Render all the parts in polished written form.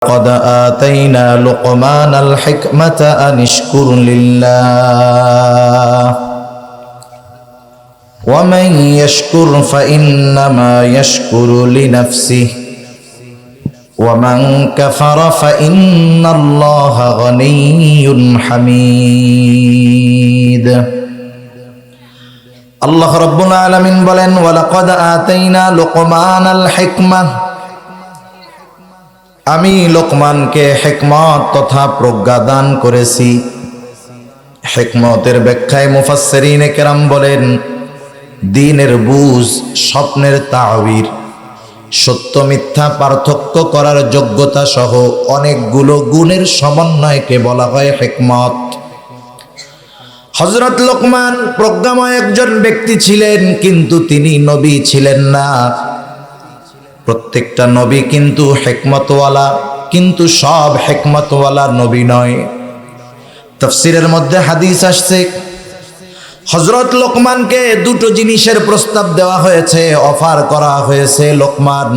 قد آتينا لقمان الحكمة أن اشكر لله ومن يشكر فإنما يشكر لنفسه ومن كفر فإن الله غني حميد الله رب العالمين বলেন ولقد آتينا لقمان الحكمة আমি লোকমানকে হিকমত তথা প্রজ্ঞা দান করেছি। হিকমতের ব্যাখ্যায় মুফাসসিরিনে কেরাম বলেন দ্বীনের বুঝ, স্বপ্নের তাওয়ির, সত্য মিথ্যা পার্থক্য করার যোগ্যতা সহ অনেকগুলো গুণের সমন্বয়কে বলা হয় হিকমত। হযরত লোকমান প্রজ্ঞাময় একজন ব্যক্তি ছিলেন, কিন্তু তিনি নবী ছিলেন না। প্রত্যেকটা নবী কিন্তু হিকমতওয়ালা, কিন্তু সব হিকমতওয়ালা নবী নয়। তাফসীরের মধ্যে হাদিস আসছে হযরত লোকমানকে দুটো জিনিসের প্রস্তাব দেওয়া হয়েছে, অফার করা হয়েছে। লোকমান,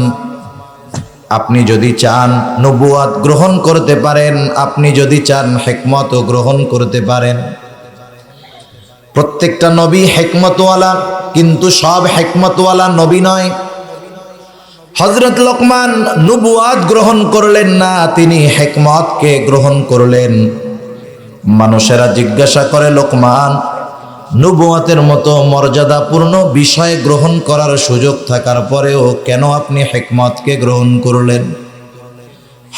আপনি যদি চান নবুয়াত গ্রহণ করতে পারেন, আপনি যদি চান হিকমতও গ্রহণ করতে পারেন। প্রত্যেকটা নবী হিকমতওয়ালা, কিন্তু সব হিকমতওয়ালা নবী নয়। হযরত লোকমান নবুয়াত গ্রহণ করলেন না, তিনি হিকমতকে গ্রহণ করলেন। মানুষেরা জিজ্ঞাসা করে, লোকমান, নবুয়াতের মতো মর্যাদাপূর্ণ বিষয় গ্রহণ করার সুযোগ থাকার পরেও কেন আপনি হিকমতকে গ্রহণ করলেন?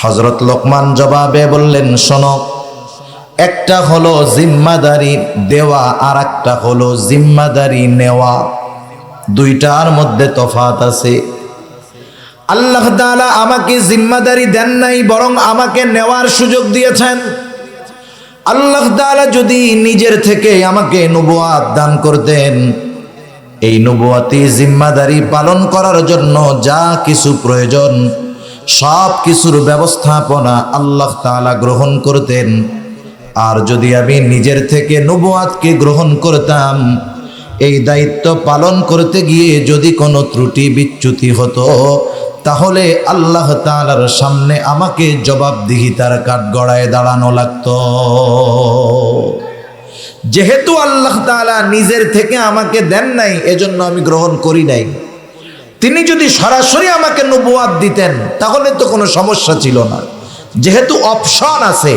হযরত লোকমান জবাবে বললেন, শোনো, একটা হলো জিম্মাদারি দেওয়া আর একটা হলো জিম্মাদারি নেওয়া। দুইটার মধ্যে তফাৎ আছে। আল্লাহ তাআলা আমাকে জিম্মাদারি দেন নাই, বরং আমাকে নেওয়ার সুযোগ দিয়েছেন। আল্লাহ তাআলা যদি নিজের থেকে আমাকে নবুয়াত দান করতেন, এই নবুয়াতি জিম্মাদারি পালন করার জন্য যা কিছু প্রয়োজন সব কিছুর ব্যবস্থাপনা আল্লাহ তাআলা গ্রহণ করতেন। আর যদি আমি নিজের থেকে নবুয়াতকে গ্রহণ করতাম, এই দায়িত্ব পালন করতে গিয়ে যদি কোনো ত্রুটি বিচ্যুতি হতো, তাহলে আল্লাহ তাআলার সামনে আমাকে জবাবদিহিতার কাঠগড়ায় দাঁড়ানো লাগতো। যেহেতু আল্লাহ তাআলা নিজের থেকে আমাকে দেন নাই, এজন্য আমি গ্রহণ করি নাই। তিনি যদি সরাসরি আমাকে নবুয়াত দিতেন, তাহলে তো কোনো সমস্যা ছিল না। যেহেতু অপশন আছে,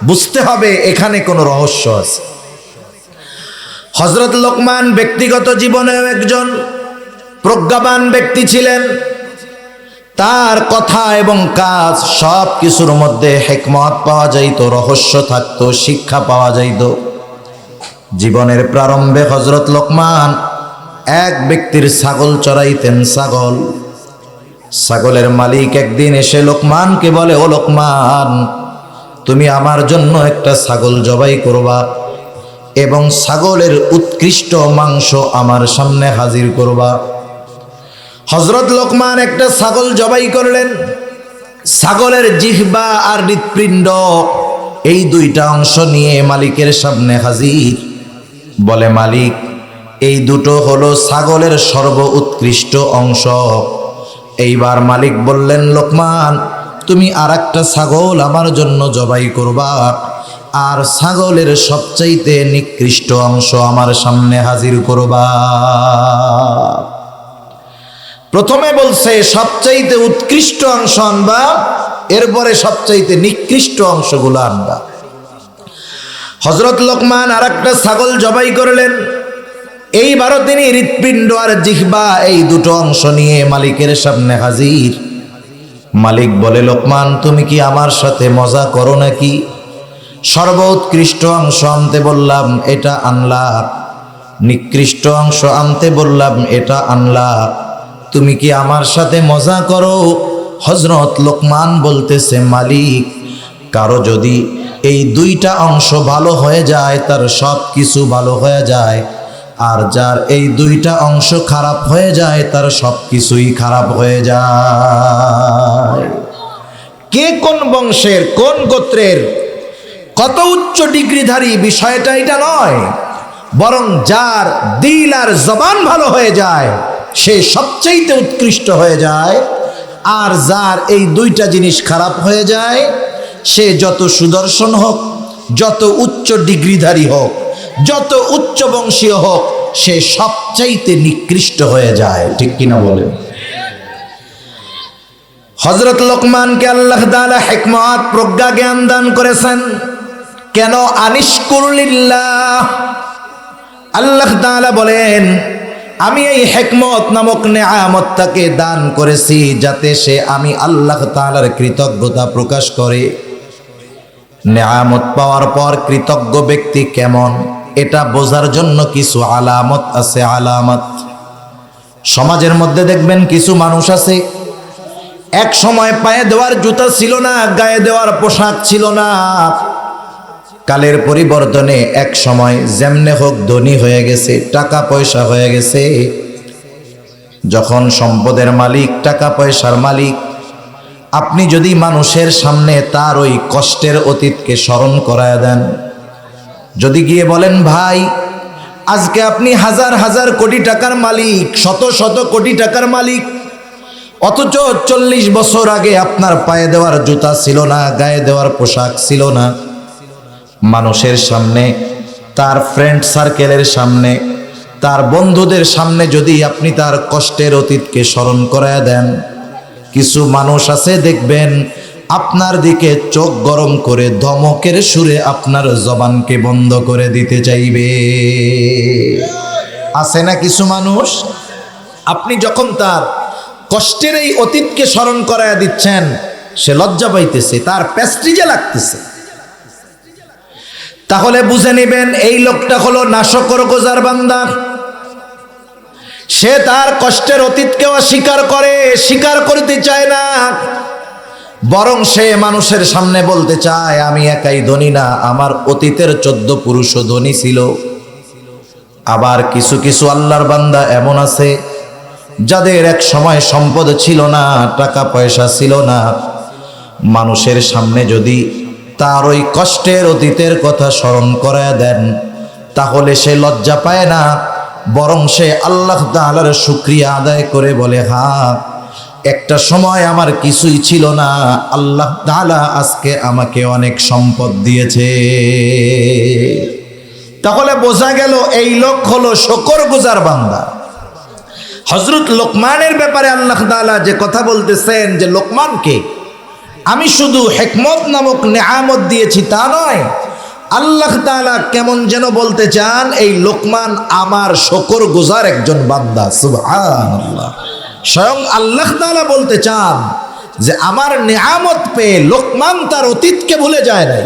বুঝতে হবে এখানে কোনো রহস্য আছে। হযরত লোকমান ব্যক্তিগত জীবনেও একজন প্রজ্ঞাবান ব্যক্তি ছিলেন। তার কথা এবং কাজ সব কিছুর মধ্যে হিকমত পাওয়া যাইত, রহস্য থাকতো, শিক্ষা পাওয়া যাইত। জীবনের প্রারম্ভে হযরত লোকমান এক ব্যক্তির ছাগল চড়াইতেন। ছাগলের মালিক একদিন এসে লোকমানকে বলে, ও লোকমান, তুমি আমার জন্য একটা ছাগল জবাই করবা এবং ছাগলের উৎকৃষ্ট মাংস আমার সামনে হাজির করবা। হযরত লোকমান একটা ছাগল জবাই করলেন। ছাগলের জিহ্বা আর হৃৎপিণ্ড, এই দুইটা অংশ নিয়ে মালিকের সামনে হাজির। বলে, মালিক, এই দুটো হলো ছাগলের সর্ব উৎকৃষ্ট অংশ। এইবার মালিক বললেন, লোকমান, তুমি আর একটা ছাগল আমার জন্য জবাই করবা আর ছাগলের সবচাইতে নিকৃষ্ট অংশ আমার সামনে হাজির করবা। প্রথমে বলছে সবচাইতে উৎকৃষ্ট অংশ আনবা, এরপরে সবচাইতে নিকৃষ্ট অংশগুলো আনবা। হযরত লোকমান আর একটা ছাগল জবাই করলেন। এইবারও তিনি হৃৎপিণ্ড আর জিহ্বা, এই দুটো অংশ নিয়ে মালিকের সামনে হাজির। মালিক বলে, লোকমান, তুমি কি আমার সাথে মজা করো নাকি? সর্বোৎকৃষ্ট অংশ আনতে বললাম, এটা আনলা। নিকৃষ্ট অংশ আনতে বললাম, এটা আনলা। তুমি কি আমার সাথে মজা করো? হযরত লোকমান বলতেছে, মালিক, কারো যদি এই দুইটা অংশ ভালো হয়ে যায়, তার সব কিছু ভালো হয়ে যায়, আর যার এই দুইটা অংশ খারাপ হয়ে যায়, তার সব কিছুই খারাপ হয়ে যায়। কে কোন বংশের, কোন গোত্রের, কত উচ্চ ডিগ্রিধারী, বিষয়টা এটা নয়, বরং যার দিল আর জবান ভালো হয়ে যায়, সে সবচেয়ে উৎকৃষ্ট হয়ে যায়। আর যার এই দুইটা জিনিস খারাপ হয়ে যায়, সে যত সুদর্শন হোক, যত উচ্চ ডিগ্রিধারী হোক, যত উচ্চ বংশীয় হোক, সে সবচাইতে নিকৃষ্ট হয়ে যায়। ঠিক কিনা বলেন? হযরত লোকমানকে আল্লাহ তাআলা হিকমত, প্রজ্ঞা, জ্ঞান দান করেছেন। কেন? আনিশকুর লিল্লাহ। আল্লাহ তাআলা বলেন, আমি এই হিকমত নামক নেয়ামতটাকে দান করেছি যাতে সে আমি আল্লাহ তাআলার কৃতজ্ঞতা প্রকাশ করে। নেয়ামত পাওয়ার পর কৃতজ্ঞ ব্যক্তি কেমন, এটা বোঝার জন্য কিছু আলামত আছে। আলামত সমাজের মধ্যে দেখবেন কিছু মানুষ আছে, এক সময় পায়ে দেওয়ার জুতা ছিল না, গায়ে দেওয়ার পোশাক ছিল না, কালের পরিবর্তনে এক সময় যেমনে হোক ধনী হয়ে গেছে, টাকা পয়সা হয়ে গেছে। যখন সম্পদের মালিক, টাকা পয়সার মালিক, আপনি যদি মানুষের সামনে তার ওই কষ্টের অতীতকে স্মরণ করায় দেন, যদি গিয়ে বলেন, ভাই আজকে আপনি হাজার হাজার কোটি টাকার মালিক, শত শত কোটি টাকার মালিক, অথচ 40 বছর আগে আপনার পায়ে দেওয়ার জুতা ছিল না, গায়ে দেওয়ার পোশাক ছিল না। মানুষের সামনে, তার ফ্রেন্ড সার্কেলের সামনে, তার বন্ধুদের সামনে যদি আপনি তার কষ্টের অতীতকে স্মরণ করায় দেন, কিছু মানুষ আছে দেখবেন আপনার দিকে চোখ গরম করে ধমকের সুরে আপনার জবানকে বন্ধ করে দিতে চাইবে। আছে না কিছু মানুষ? আপনি যখন তার কষ্টের এই অতীতকে স্মরণ করায় দিচ্ছেন, সে লজ্জা পাইতেছে, তার প্রেস্টিজে লাগতেছে। তাহলে বুঝে নেবেন এই লোকটা হলো নাশকর গোজার বান্দা। সে তার কষ্টের অতীতকে অস্বীকার করে, স্বীকার করতে চায় না, বরং সে মানুষের সামনে বলতে চায়, আমি একাই ধনী না, আমার অতীতের 14 পুরুষও ধনী ছিল। আবার কিছু কিছু আল্লাহর বান্দা এমন আছে যাদের এক সময় সম্পদ ছিল না, টাকা পয়সা ছিল না, মানুষের সামনে যদি তার ওই কষ্টের অতীতের কথা স্মরণ করায় দেন, তাহলে সে লজ্জা পায় না, বরং সে আল্লাহ তাআলার শুকরিয়া আদায় করে বলে, হ্যাঁ একটা সময় আমার কিছুই ছিল না, আল্লাহ তাআলা আজকে আমাকে অনেক সম্পদ দিয়েছে। তাহলে বোঝা গেল এই লোক হলো শুকরগুজার বান্দা। হযরত লোকমানের ব্যাপারে আল্লাহ তাআলা যে কথা বলতেছেন, যে লোকমানকে আমি শুধু হিকমত নামক নেয়ামত দিয়েছি তা নয়, আল্লাহ তাআলা কেমন যেন বলতে চান, এই লোকমান আমার শুকরগুজার একজন বান্দা। সুবহানাল্লাহ। স্বয়ং আল্লাহ তাআলা বলতে চান যে আমার নেয়ামত পেয়ে লোকমান তার অতীতকে ভুলে যায় নাই।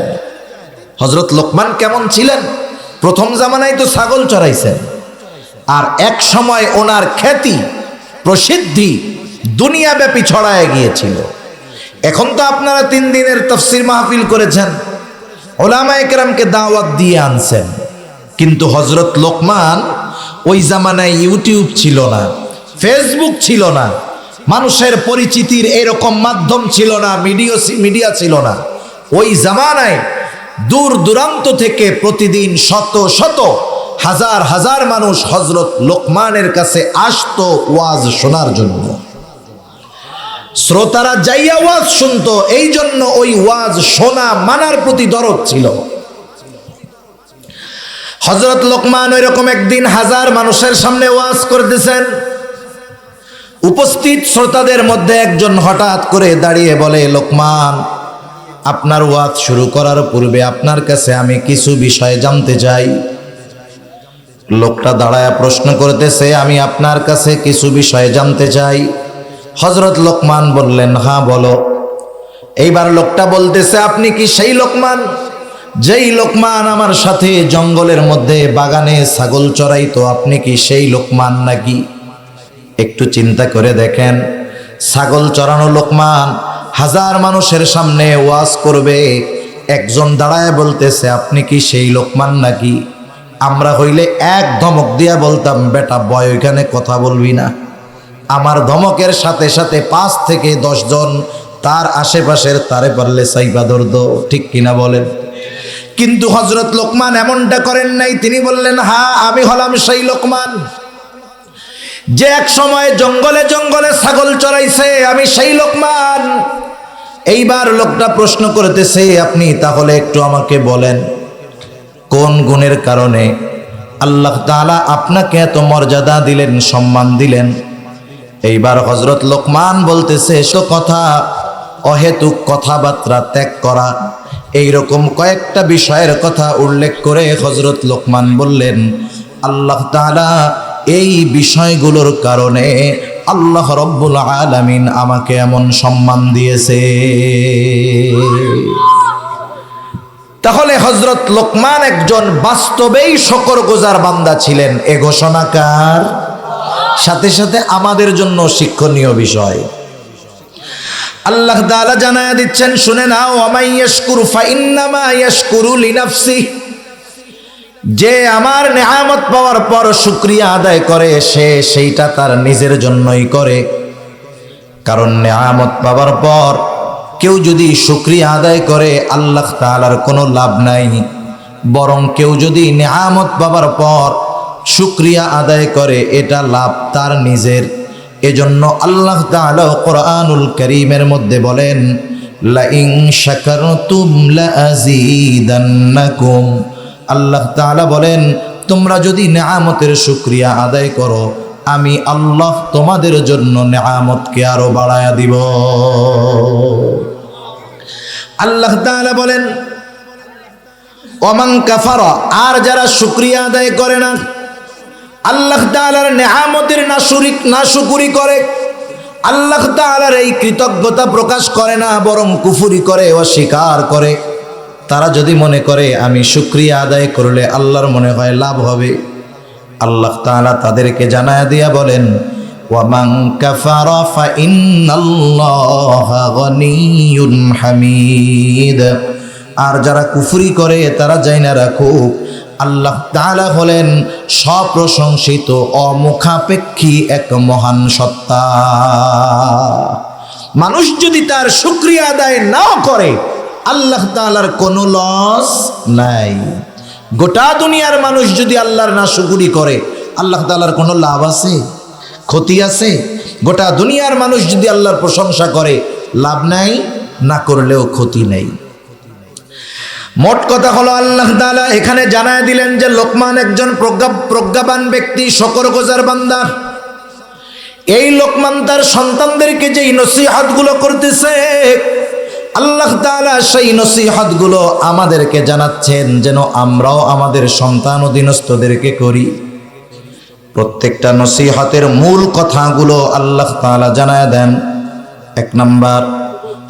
হযরত লোকমান কেমন ছিলেন? প্রথম জামানায় তো ছাগল চড়াইছেন, আর এক সময় ওনার খ্যাতি, প্রসিদ্ধি দুনিয়াব্যাপী ছড়ায় গিয়েছিল। এখন তো আপনারা 3 দিনের তাফসীর মাহফিল করেছেন, উলামায়ে কেরামকে দাওয়াত দিয়ে আনছেন, কিন্তু হযরত লোকমান ওই জামানায় ইউটিউব ছিল না, ফেসবুক ছিল না, মানুষের পরিচিতির এরকম মাধ্যম ছিল না, মিডিয়া ছিল না। ওই জামানায় দূর দূরান্ত থেকে প্রতিদিন শত শত হাজার হাজার মানুষ হযরত লোকমানের কাছে আসতো ওয়াজ শোনার জন্য। শ্রোতারা যাইয়া ওয়াজ শুনতো, এই জন্য ওই ওয়াজ শোনা মানার প্রতি দরদ ছিল। হযরত লোকমান ওইরকম একদিন হাজার মানুষের সামনে ওয়াজ করতেছেন। উপস্থিত শ্রোতাদের মধ্যে একজন হঠাৎ করে দাঁড়িয়ে বলে, লোকমান, আপনার ওয়াজ শুরু করার পূর্বে আপনার কাছে আমি কিছু বিষয় জানতে চাই। লোকটা দাঁড়ায় প্রশ্ন করতেছে, আমি আপনার কাছে কিছু বিষয় জানতে চাই। হযরত লোকমান বললেন, হ্যাঁ বলো। এইবার লোকটা বলতেছে, আপনি কি সেই লোকমান যেই লোকমান আমার সাথে জঙ্গলের মধ্যে বাগানে ছাগল চড়াইতো? আপনি কি সেই লোকমান নাকি? একটু চিন্তা করে দেখেন, ছাগল চড়ানো লোকমান হাজার মানুষের সামনে ওয়াজ করবে, একজন দাঁড়ায় বলতেছে, আপনি কি সেই লোকমান নাকি? আমরা হইলে এক ধমক দিয়া বলতাম, বেটা বয়, ওইখানে কথা বলবি না। আমার ধমকের সাথে সাথে 5 থেকে 10 জন তার আশেপাশের তারে পারলে সাইবা ধরতো। ঠিক কিনা বলেন? কিন্তু হযরত লোকমান এমনটা করেন নাই। তিনি বললেন, হ্যাঁ আমি হলাম সেই লোকমান। যে এক সময় জঙ্গলে জঙ্গলে ছাগল চড়াইছে, আমি সেই লোকমান। এইবার লোকটা প্রশ্ন করতেছে, আপনি তাহলে একটু আমাকে বলেন কোন গুণের কারণে আল্লাহ তাআলা আপনাকে এত মর্যাদা দিলেন, সম্মান দিলেন? এইবার হযরত লোকমান বলতেছে, সে কথা অহেতুক কথাবার্তা ত্যাগ করা। এইরকম কয়েকটা বিষয়ের কথা উল্লেখ করে হযরত লোকমান বললেন, আল্লাহ তাআলা এই বিষয়গুলোর কারণে আল্লাহ রব্বুল আলামিন আমাকে এমন সম্মান দিয়েছে। তাহলে হযরত লোকমান একজন বাস্তবেই শুকরগুজার বান্দা ছিলেন। এ ঘোষণাকার সাথে সাথে আমাদের জন্য শিক্ষণীয় বিষয়। আল্লাহ তাআলা জানায়া দিচ্ছেন, শুনে নাও, ওয়ামাই ইয়াশকুরু ফাইন্নামা ইয়াশকুরু লিনাফসিহি, যে আমার নেয়ামত পাওয়ার পর শুকরিয়া আদায় করে সে সেইটা তার নিজের জন্যই করে। কারণ নেয়ামত পাওয়ার পর কেউ যদি শুকরিয়া আদায় করে আল্লাহ তাআলার কোনো লাভ নাই, বরং কেউ যদি নেয়ামত পাওয়ার পর শুকরিয়া আদায় করে এটা লাভ তার নিজের। এজন্য আল্লাহ তাআলা কোরআনুল কারীমের মধ্যে বলেন, লা ইন শাকারতুম লা আযীদান্নাকুম। আল্লাহ তাআলা বলেন, তোমরা যদি নেয়ামতের শুকরিয়া আদায় করো আমি আল্লাহ তোমাদের জন্য নেয়ামতকে আরো বাড়ায়া দিব। আল্লাহ তাআলা বলেন, ওমান কাফারা, আর যারা শুকরিয়া আদায় করে না, আল্লাহ তাআলার নেয়ামতের নাশুকরি করে, আল্লাহ তাআলার এই কৃতজ্ঞতা প্রকাশ করে না, বরং কুফরি করে, অস্বীকার করে, তারা যদি মনে করে আমি শুকরিয়া আদায় করলে আল্লাহর মনে হয় লাভ হবে, আল্লাহ তাআলা তাদেরকে জানায়া দিয়া বলেন, ওয়ামান কাফারা ফাইন্নাল্লাহা গনিয়্যুন হামিদ। আর যারা কুফরি করে তারা জাইনা রাখুক, আল্লাহ তাআলা হলেন স্বপ্রশংসিত অমুখাপেক্ষী এক মহান সত্তা। মানুষ যদি তার শুকরিয়া আদায় নাও করে আল্লাহ তাআলার কোনো লস নাই। গোটা দুনিয়ার মানুষ যদি আল্লাহর নাশুকরি করে আল্লাহ তাআলার কোনো লাভ আছে? ক্ষতি আছে? গোটা দুনিয়ার মানুষ যদি আল্লাহর প্রশংসা করে লাভ নাই, না করলেও ক্ষতি নেই। মোট কথা হলো আল্লাহ তাআলা এখানে জানায় দিলেন যে লোকমান একজন প্রজ্ঞাবান ব্যক্তি, শুকরগুজার বান্দা। এই লোকমান তার সন্তানদেরকে যেই নসিহতগুলো করতেছে আল্লাহ তাআলা সেই নসিহতগুলো আমাদেরকে জানাচ্ছেন যেন আমরাও আমাদের সন্তান অধীনস্থদেরকে করি। প্রত্যেকটা নসিহতের মূল কথাগুলো আল্লাহ তাআলা জানায় দেন। এক নাম্বার,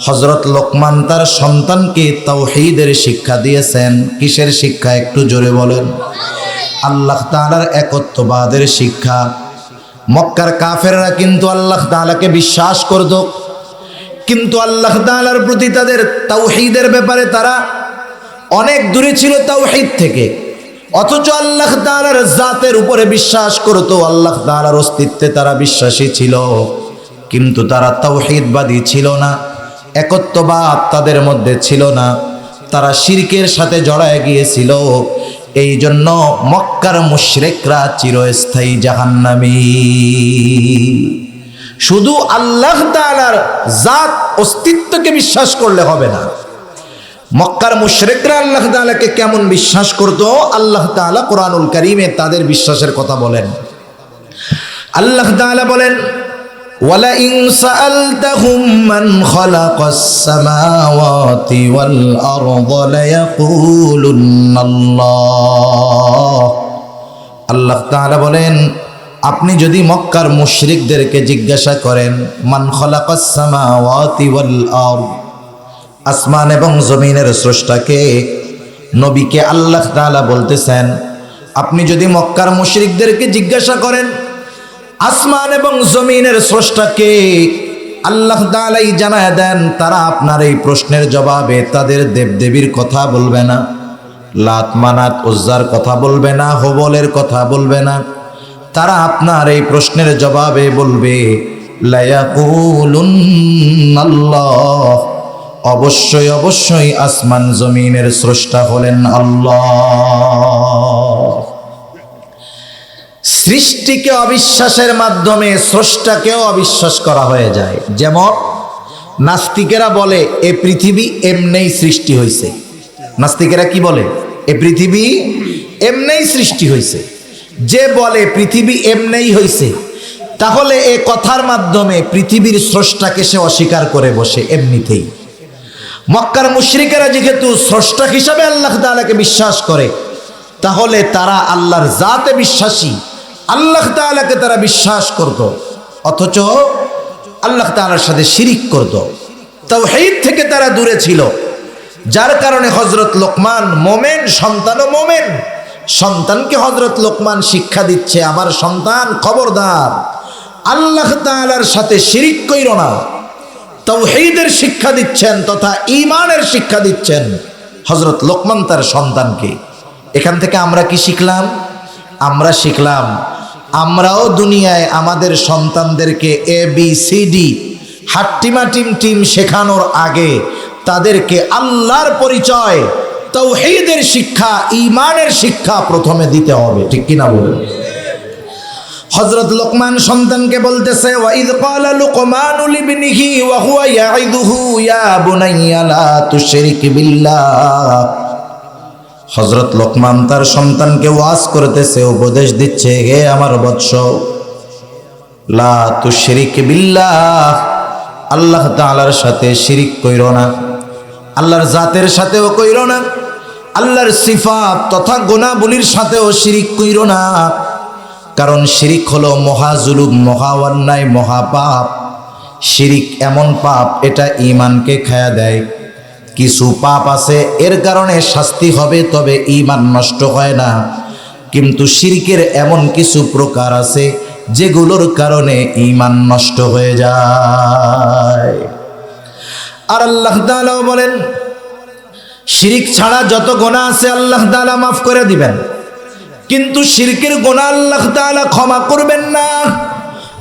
হযরত লোকমান তার সন্তানকে তাওহীদের শিক্ষা দিয়েছেন। কিসের শিক্ষা একটু জোরে বলেন? আল্লাহ তাআলার একত্ববাদের শিক্ষা। মক্কার কাফেররা কিন্তু আল্লাহ তাআলাকে বিশ্বাস করত, কিন্তু আল্লাহ তাআলার প্রতি তাদের তাওহীদের ব্যাপারে তারা অনেক দূরে ছিল তাওহীদ থেকে। অথচ আল্লাহ তাআলার জাতের উপরে বিশ্বাস করত, আল্লাহ তাআলার অস্তিত্বে তারা বিশ্বাসী ছিল, কিন্তু তারা তাওহীদবাদী ছিল না, একত্ববাদ তাদের মধ্যে ছিল না, তারা শিরকের সাথে জড়ায় গিয়েছিল। এই জন্য মক্কার মুশরিকরা চিরস্থায়ী জাহান্নামী। শুধু আল্লাহ তাআলার জাত অস্তিত্বকে বিশ্বাস করলে হবে না। মক্কার মুশরিকরা আল্লাহ তাআলাকে কেমন বিশ্বাস করত আল্লাহ তাআলা কোরআনুল কারীমে তাদের বিশ্বাসের কথা বলেন। আল্লাহ তাআলা বলেন, ওয়ালা ইন সাআলতাহুম মান খালাকাস সামাওয়াতি ওয়াল আরদা লায়াকুলুন্নাল্লাহ। আল্লাহ তাআলা বলেন, আপনি যদি মক্কার মুশরিকদেরকে জিজ্ঞাসা করেন মান খালাকাস সামাওয়াতি ওয়াল আরদ, আসমান এবং জমিনের স্রষ্টাকে, নবীকে আল্লাহ তাআলা বলতেছেন, আপনি যদি মক্কার মুশরিকদেরকে জিজ্ঞাসা করেন আসমান এবং জমিনের স্রষ্টাকে, আল্লাহ তাআলাই জানায় দেন তারা আপনার এই প্রশ্নের জবাবে তাদের দেবদেবীর কথা বলবে না, লাত মানাত উজ্জার কথা বলবে না, হুবলের কথা বলবে না। তারা আপনার এই প্রশ্নের জবাবে বলবে লায়াকুলুন্নাল্লাহ, অবশ্যই অবশ্যই আসমান জমিনের স্রষ্টা হলেন আল্লাহ। সৃষ্টিকে অবিশ্বাসের মাধ্যমে স্রষ্টাকেও অবিশ্বাস করা হয়ে যায়। যেমন নাস্তিকেরা বলে এ পৃথিবী এমনেই সৃষ্টি হয়েছে। নাস্তিকেরা কি বলে? এ পৃথিবী এমনেই সৃষ্টি হয়েছে। যে বলে পৃথিবী এমনেই হয়েছে, তাহলে এ কথার মাধ্যমে পৃথিবীর স্রষ্টাকে সে অস্বীকার করে বসে এমনিতেই। মক্কার মুশরিকেরা যেহেতু স্রষ্টা হিসাবে আল্লাহ তাআলাকে বিশ্বাস করে, তাহলে তারা আল্লাহর জাতে বিশ্বাসী, আল্লাহ তাআলাকে তারা বিশ্বাস করত, অথচ আল্লাহ তাআলার সাথে শিরিক করত। তাওহীদ থেকে তারা দূরে ছিল, যার কারণে হযরত লোকমান মোমেন, সন্তানও মোমেন, সন্তানকে হযরত লোকমান শিক্ষা দিচ্ছে, আমার সন্তান খবরদার আল্লাহ তাআলার সাথে শিরিক কইরো না। তাওহীদের শিক্ষা দিচ্ছেন তথা ঈমানের শিক্ষা দিচ্ছেন হযরত লোকমান তার সন্তানকে। এখান থেকে আমরা কি শিখলাম? আমরা শিখলাম আমরাও দুনিয়ায় আমাদের সন্তানদেরকে ABCD হাট্টিমা টিম টিম শেখানোর আগে তাদেরকে আল্লাহর পরিচয়, তাওহীদের শিক্ষা, ঈমানের শিক্ষা প্রথমে দিতে হবে। ঠিক কিনা বলুন? হযরত লোকমান সন্তানকে বলতেছে, ওয়াইদ ক্বালা লুকমানু লিবনিহি ওয়া হুয়া ইয়াইদুহু ইয়া বুনাইয়া লা তুশরিক বিল্লাহ। হযরত লোকমান তার সন্তানকে ওয়াজ করতেছে, উপদেশ দিচ্ছে, হে আমার বৎস, লা তুশরিক বিল্লাহ, আল্লাহ তাআলার সাথে শিরিক কইরো না, আল্লাহর জাতের সাথেও কইরো না, আল্লাহর সিফাত তথা গুণাবলীর সাথেও শিরিক কইরো না। কারণ শিরিক হলো মহাজুলুম, মহা অন্যায়, মহাপাপ। শিরিক এমন পাপ, এটা ঈমানকে খায়া দেয়। কিছু পাপ আছে এর কারণে শাস্তি হবে, তবে ঈমান নষ্ট হয় না। কিন্তু শিরকের এমন কিছু প্রকার আছে যেগুলোর কারণে ঈমান নষ্ট হয়ে যায়। আর আল্লাহ তাআলা বলেন, শিরিক ছাড়া যত গুনাহ আছে আল্লাহ তাআলা মাফ করে দিবেন, কিন্তু শিরকের গুনাহ আল্লাহ তাআলা ক্ষমা করবেন না।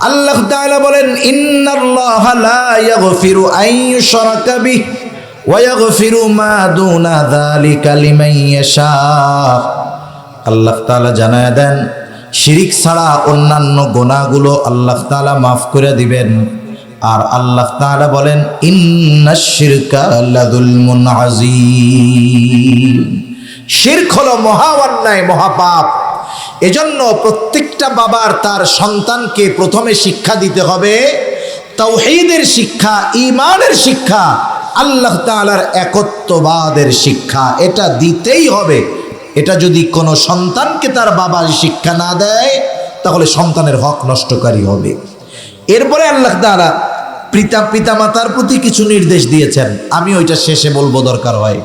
আল্লাহ তাআলা বলেন, ইন্নাল্লাহা লা ইয়াগফিরু আন ইউশরাকা বিহি ওয়া ইয়াগফিরু মা দুনা যালিকা লিমান ইয়াশা। আল্লাহ তাআলা জানায় দেন, শিরিক ছাড়া অন্যান্য গুনাহগুলো আল্লাহ তাআলা মাফ করে দিবেন। আর আল্লাহ তাআলা বলেন, ইন্নাশ শিরকা লাযুলমুন আযীম। শিরক হলো মহা অন্যায়, মহাপাপ। এজন্য প্রত্যেকটা বাবার তার সন্তানকে প্রথমে শিক্ষা দিতে হবে তাওহীদের শিক্ষা, ঈমানের শিক্ষা, আল্লাহ তাআলার একত্ববাদের শিক্ষা। এটা দিতেই হবে। এটা যদি কোনো সন্তানকে তার বাবার শিক্ষা না দেয়, তাহলে সন্তানের হক নষ্টকারী হবে। এরপরে আল্লাহ তাআলা পিতামাতার প্রতি কিছু নির্দেশ দিয়েছেন, আমি ওইটা শেষে বলবো দরকার হয়।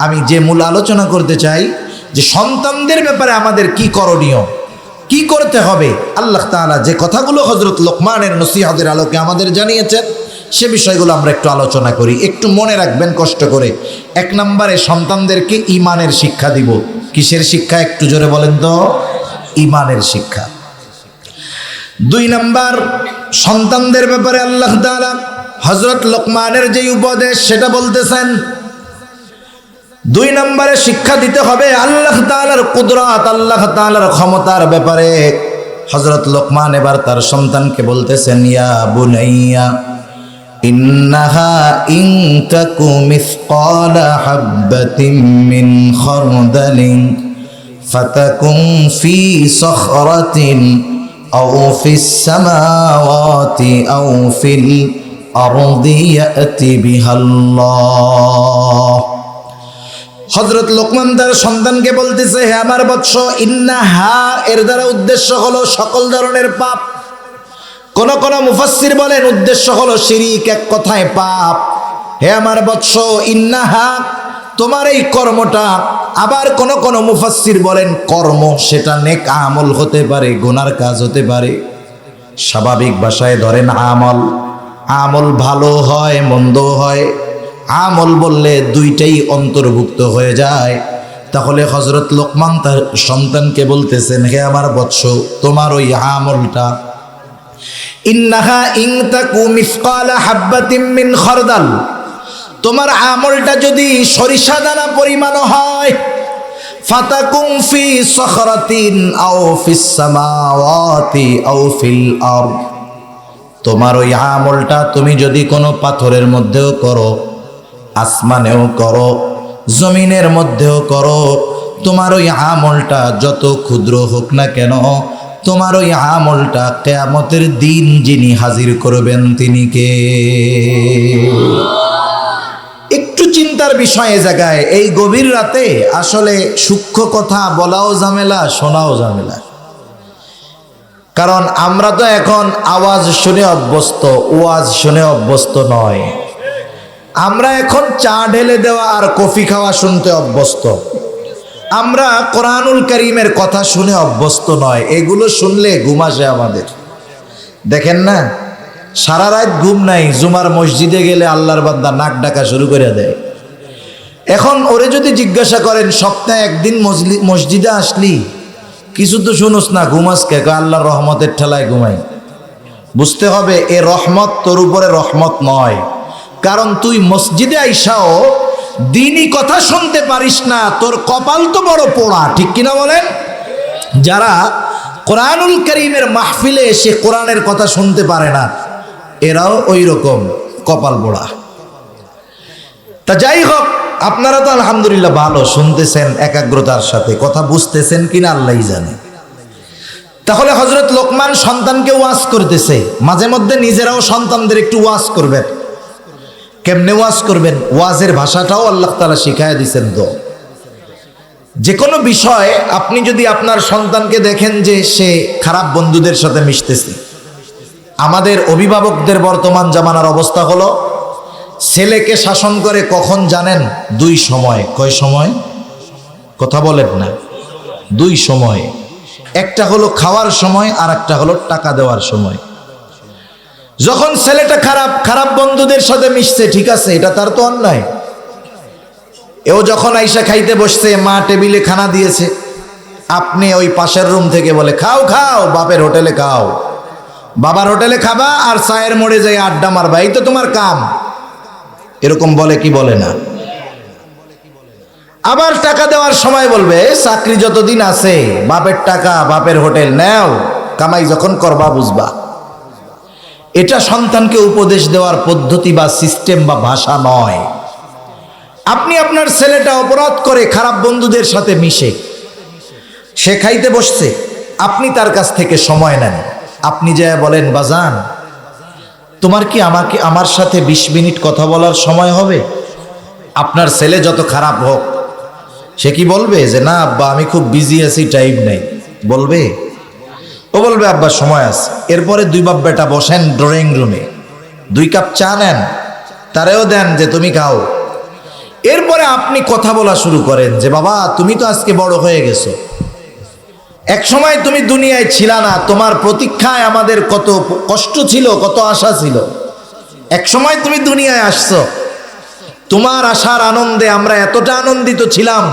আমি যে মূল আলোচনা করতে চাই যে সন্তানদের ব্যাপারে আমাদের কি করণীয়, কি করতে হবে। আল্লাহ তাআলা যে কথাগুলো হযরত লোকমানের নসিহতের আলোকে আমাদের জানিয়েছেন, সে বিষয়গুলো আমরা একটু আলোচনা করি। একটু মনে রাখবেন কষ্ট করে। 1 নম্বরে সন্তানদেরকে ঈমানের শিক্ষা দিব। কিসের শিক্ষা? একটু জোরে বলেন তো। ঈমানের শিক্ষা। 2 নম্বর, সন্তানদের ব্যাপারে আল্লাহ তাআলা হযরত লোকমানের যে উপদেশ সেটা বলতেছেন। 2 নম্বরে শিক্ষা দিতে হবে আল্লাহ তাআলার কুদরত, আল্লাহ তাআলার ক্ষমতার ব্যাপারে। হযরত লোকমান এবার তার সন্তানকে বলতেছেন, ইয়া বুনাইয়া ইন্নাহা ইন তাকু মিসকালা হাববাতিন মিন খারদালিন ফাতাকুন ফি সখরাতিন আও ফিস সামাওয়াতি আও ফিল আরদি ইয়াতি বিহাল্লাহ। হযরত লোকমান তার সন্তানকে বলতেছে, হে আমার বৎস, ইন্নাহা এর দ্বারা উদ্দেশ্য হলো সকল ধরনের পাপ। কোন কোন মুফাসসির বলেন উদ্দেশ্য হলো শিরিক, এক কথায় পাপ। হে আমার বৎস, ইন্নাহা তোমার এই কর্মটা। আবার কোন কোন মুফাসসির বলেন কর্ম সেটা নেক আমল হতে পারে, গুনার কাজ হতে পারে। স্বাভাবিক ভাষায় ধরেন আমল, আমল ভালো হয় মন্দ হয়। আমল বললে দুইটাই অন্তর্ভুক্ত হয়ে যায়। তাহলে হযরত লোকমান তার সন্তানকে বলতেছেন, হে আমার বৎস, তোমার ওই আমলটা, ইন্নাহা ইন তাকু মিসকালা হাববাতিন মিন খারদাল, তোমার আমলটা যদি সরিষা দানা পরিমাণ হয়, ফাতাকুম ফি সখরাতিন আও ফিস সামাওয়াতি আও ফিল আরদ, তোমার ওই আমলটা তুমি যদি কোনো পাথরের মধ্যেও করো, আসমানেও করো, জমিনের মধ্যেও করো, তোমার ওই আমলটা যত ক্ষুদ্র হোক না কেন, তোমার ওই আমলটা কিয়ামতের দিন যিনি হাজির করবেন তিনি কে? একটু চিন্তার বিষয় জায়গায় এই গভীর রাতে আসলে সূক্ষ্ম কথা বলাও ঝামেলা, শোনাও ঝামেলা। কারণ আমরা তো এখন আওয়াজ শুনে অভ্যস্ত, ওয়াজ শুনে অভ্যস্ত নয়। আমরা এখন চা ঢেলে দেওয়া আর কফি খাওয়া শুনতে অভ্যস্ত। আমরা কোরআনুল কারীমের কথা শুনে অভ্যস্ত নয়। এগুলো শুনলে ঘুম আসে আমাদের। দেখেন না, সারা রাত ঘুম নাই, জুমার মসজিদে গেলে আল্লাহর বান্দা নাক ডাকা শুরু করে দেয়। এখন ওরে যদি জিজ্ঞাসা করেন সপ্তাহে একদিন মসজিদে আসলি, কিছু তো শুনোস না, ঘুমাস কে? আল্লাহর রহমতের ঠেলায় ঘুমাই। বুঝতে হবে এ রহমত তোর উপরে রহমত নয়, কারণ তুই মসজিদে আইসাও দ্বীনি কথা শুনতে পারিস না, তোর কপাল তো বড় পোড়া, ঠিক কিনা বলেন? যারা কোরআনুল কারীমের মাহফিলে এসে কোরআনের কথা শুনতে পারে না, এরাও ওই রকম কপাল পোড়া। তা যাই হোক, আপনারা তো আলহামদুলিল্লাহ ভালো শুনতেছেন, একাগ্রতার সাথে কথা বুঝতেছেন কিনা আল্লাহই জানে। তাহলে হযরত লোকমান সন্তানকে ওয়াজ করতেছে, মাঝে মধ্যে নিজেরাও সন্তানদের একটু ওয়াজ করবেন। কেমনে ওয়াজ করবেন? ওয়াজের ভাষাটাও আল্লাহ তাআলা শিখায় দিয়েছেন। তো যে কোনো বিষয় আপনি যদি আপনার সন্তানকে দেখেন যে সে খারাপ বন্ধুদের সাথে মিশতেছে, আমাদের অভিভাবকদের বর্তমান জামানার অবস্থা হলো ছেলেকে শাসন করে কখন জানেন? দুই সময়। কয় সময়? কথা বলেন না। দুই সময়। একটা হলো খাওয়ার সময়, আর একটা হলো টাকা দেওয়ার সময়। যখন ছেলেটা খারাপ বন্ধুদের সাথে মিশছে, ঠিক আছে, এটা তার তো অন্যায়। এও যখন আইসা খাইতে বসছে, মা টেবিলে খানা দিয়েছে, আপনি ওই পাশের রুম থেকে বলে খাও খাও, বাপের হোটেলে খাও, বাবার হোটেলে খাবা আর চায়ের মোড়ে যাই আড্ডা মারবা, এই তো তোমার কাম। এরকম বলে কি বলে না? আবার টাকা দেওয়ার সময় বলবে চাকরি যতদিন আছে বাপের টাকা, বাপের হোটেল নাও, কামাই যখন করবা বুঝবা। এটা সন্তানকে উপদেশ দেওয়ার পদ্ধতি বা সিস্টেম বা ভাষা নয়। আপনি আপনার ছেলেটা অপরাধ করে খারাপ বন্ধুদের সাথে মিশে, সে খাইতে বসছে, আপনি তার কাছ থেকে সময় নেন, আপনি যা বলেন বাজান তোমার কি আমার সাথে 20 মিনিট কথা বলার সময় হবে? আপনার ছেলে যত খারাপ হোক, সে কি বলবে যে না আব্বা আমি খুব বিজি আছি, টাইম নেই? বলবে? ও বলবে আব্বা সময় আছে। এরপরে দুই বাপ বেটা বসেন ড্রয়িং রুমে, 2 কাপ চা নেন, তারেও দেন যে তুমি খাও। এরপরে আপনি কথা বলা শুরু করেন যে বাবা তুমি তো আজকে বড় হয়ে গেছো, এক সময় তুমি দুনিয়ায় ছিলা না, তোমার প্রতীক্ষায় আমাদের কত কষ্ট ছিল, কত আশা ছিল। এক সময় তুমি দুনিয়ায় আসছো, তোমার আসার আনন্দে আমরা এতটা আনন্দিত ছিলাম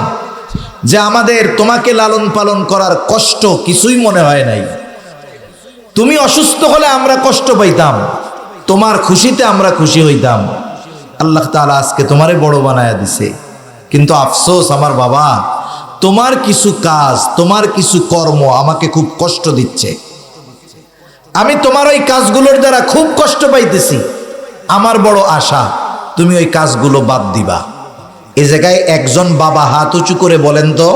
যে আমাদের তোমাকে লালন পালন করার কষ্ট কিছুই মনে হয় নাই। তুমি অসুস্থ হলে আমরা কষ্ট পাইতাম, তোমার খুশিতে আমরা খুশি হইতাম। আল্লাহ তাআলা আজকে তোমারে বড় বানায়া দিছে, কিন্তু আফসোস আমার বাবা, তোমার কিছু কাজ, তোমার কিছু কর্ম আমাকে খুব কষ্ট দিচ্ছে। আমি তোমার ওই কাজগুলোর দ্বারা খুব কষ্ট পাইতেছি। আমার বড় আশা তুমি ওই কাজগুলো বাদ দিবা। এই জায়গায় একজন বাবা হাত উঁচু করে বলেন তো,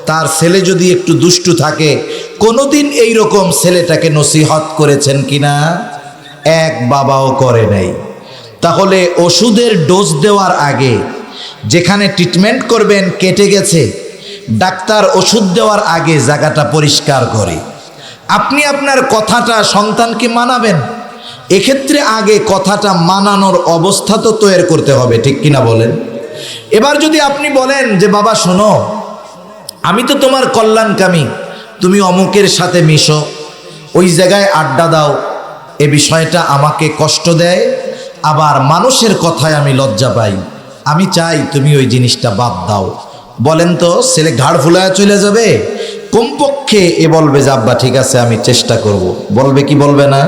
তার ছেলে যদি একটু দুষ্টু থাকে, কোনোদিন এইরকম ছেলেটাকে নসিহত করেছেন কিনা? এক বাবাও করে নাই। তাহলে ওষুধের ডোজ দেওয়ার আগে যেখানে ট্রিটমেন্ট করবেন কেটে গেছে, ডাক্তার ওষুধ দেওয়ার আগে জায়গাটা পরিষ্কার করে আপনি আপনার কথাটা সন্তানকে মানাবেন। এক্ষেত্রে আগে কথাটা মানানোর অবস্থা তো তৈরি করতে হবে, ঠিক কিনা বলেন? এবার যদি আপনি বলেন যে বাবা শোনো, আমি তো তোমার কল্যাণকামী, তুমি অমুকের সাথে মিশো, ওই জায়গায় আড্ডা দাও, এ বিষয়টা আমাকে কষ্ট দেয়, আবার মানুষের কথায় আমি লজ্জা পাই, আমি চাই তুমি ওই জিনিসটা বাদ দাও। বলেন তো ছেলে ঘাড় ফুলায় চলে যাবে? কমপক্ষে এ বলবে যে আব্বা ঠিক আছে আমি চেষ্টা করব। বলবে কি বলবে না?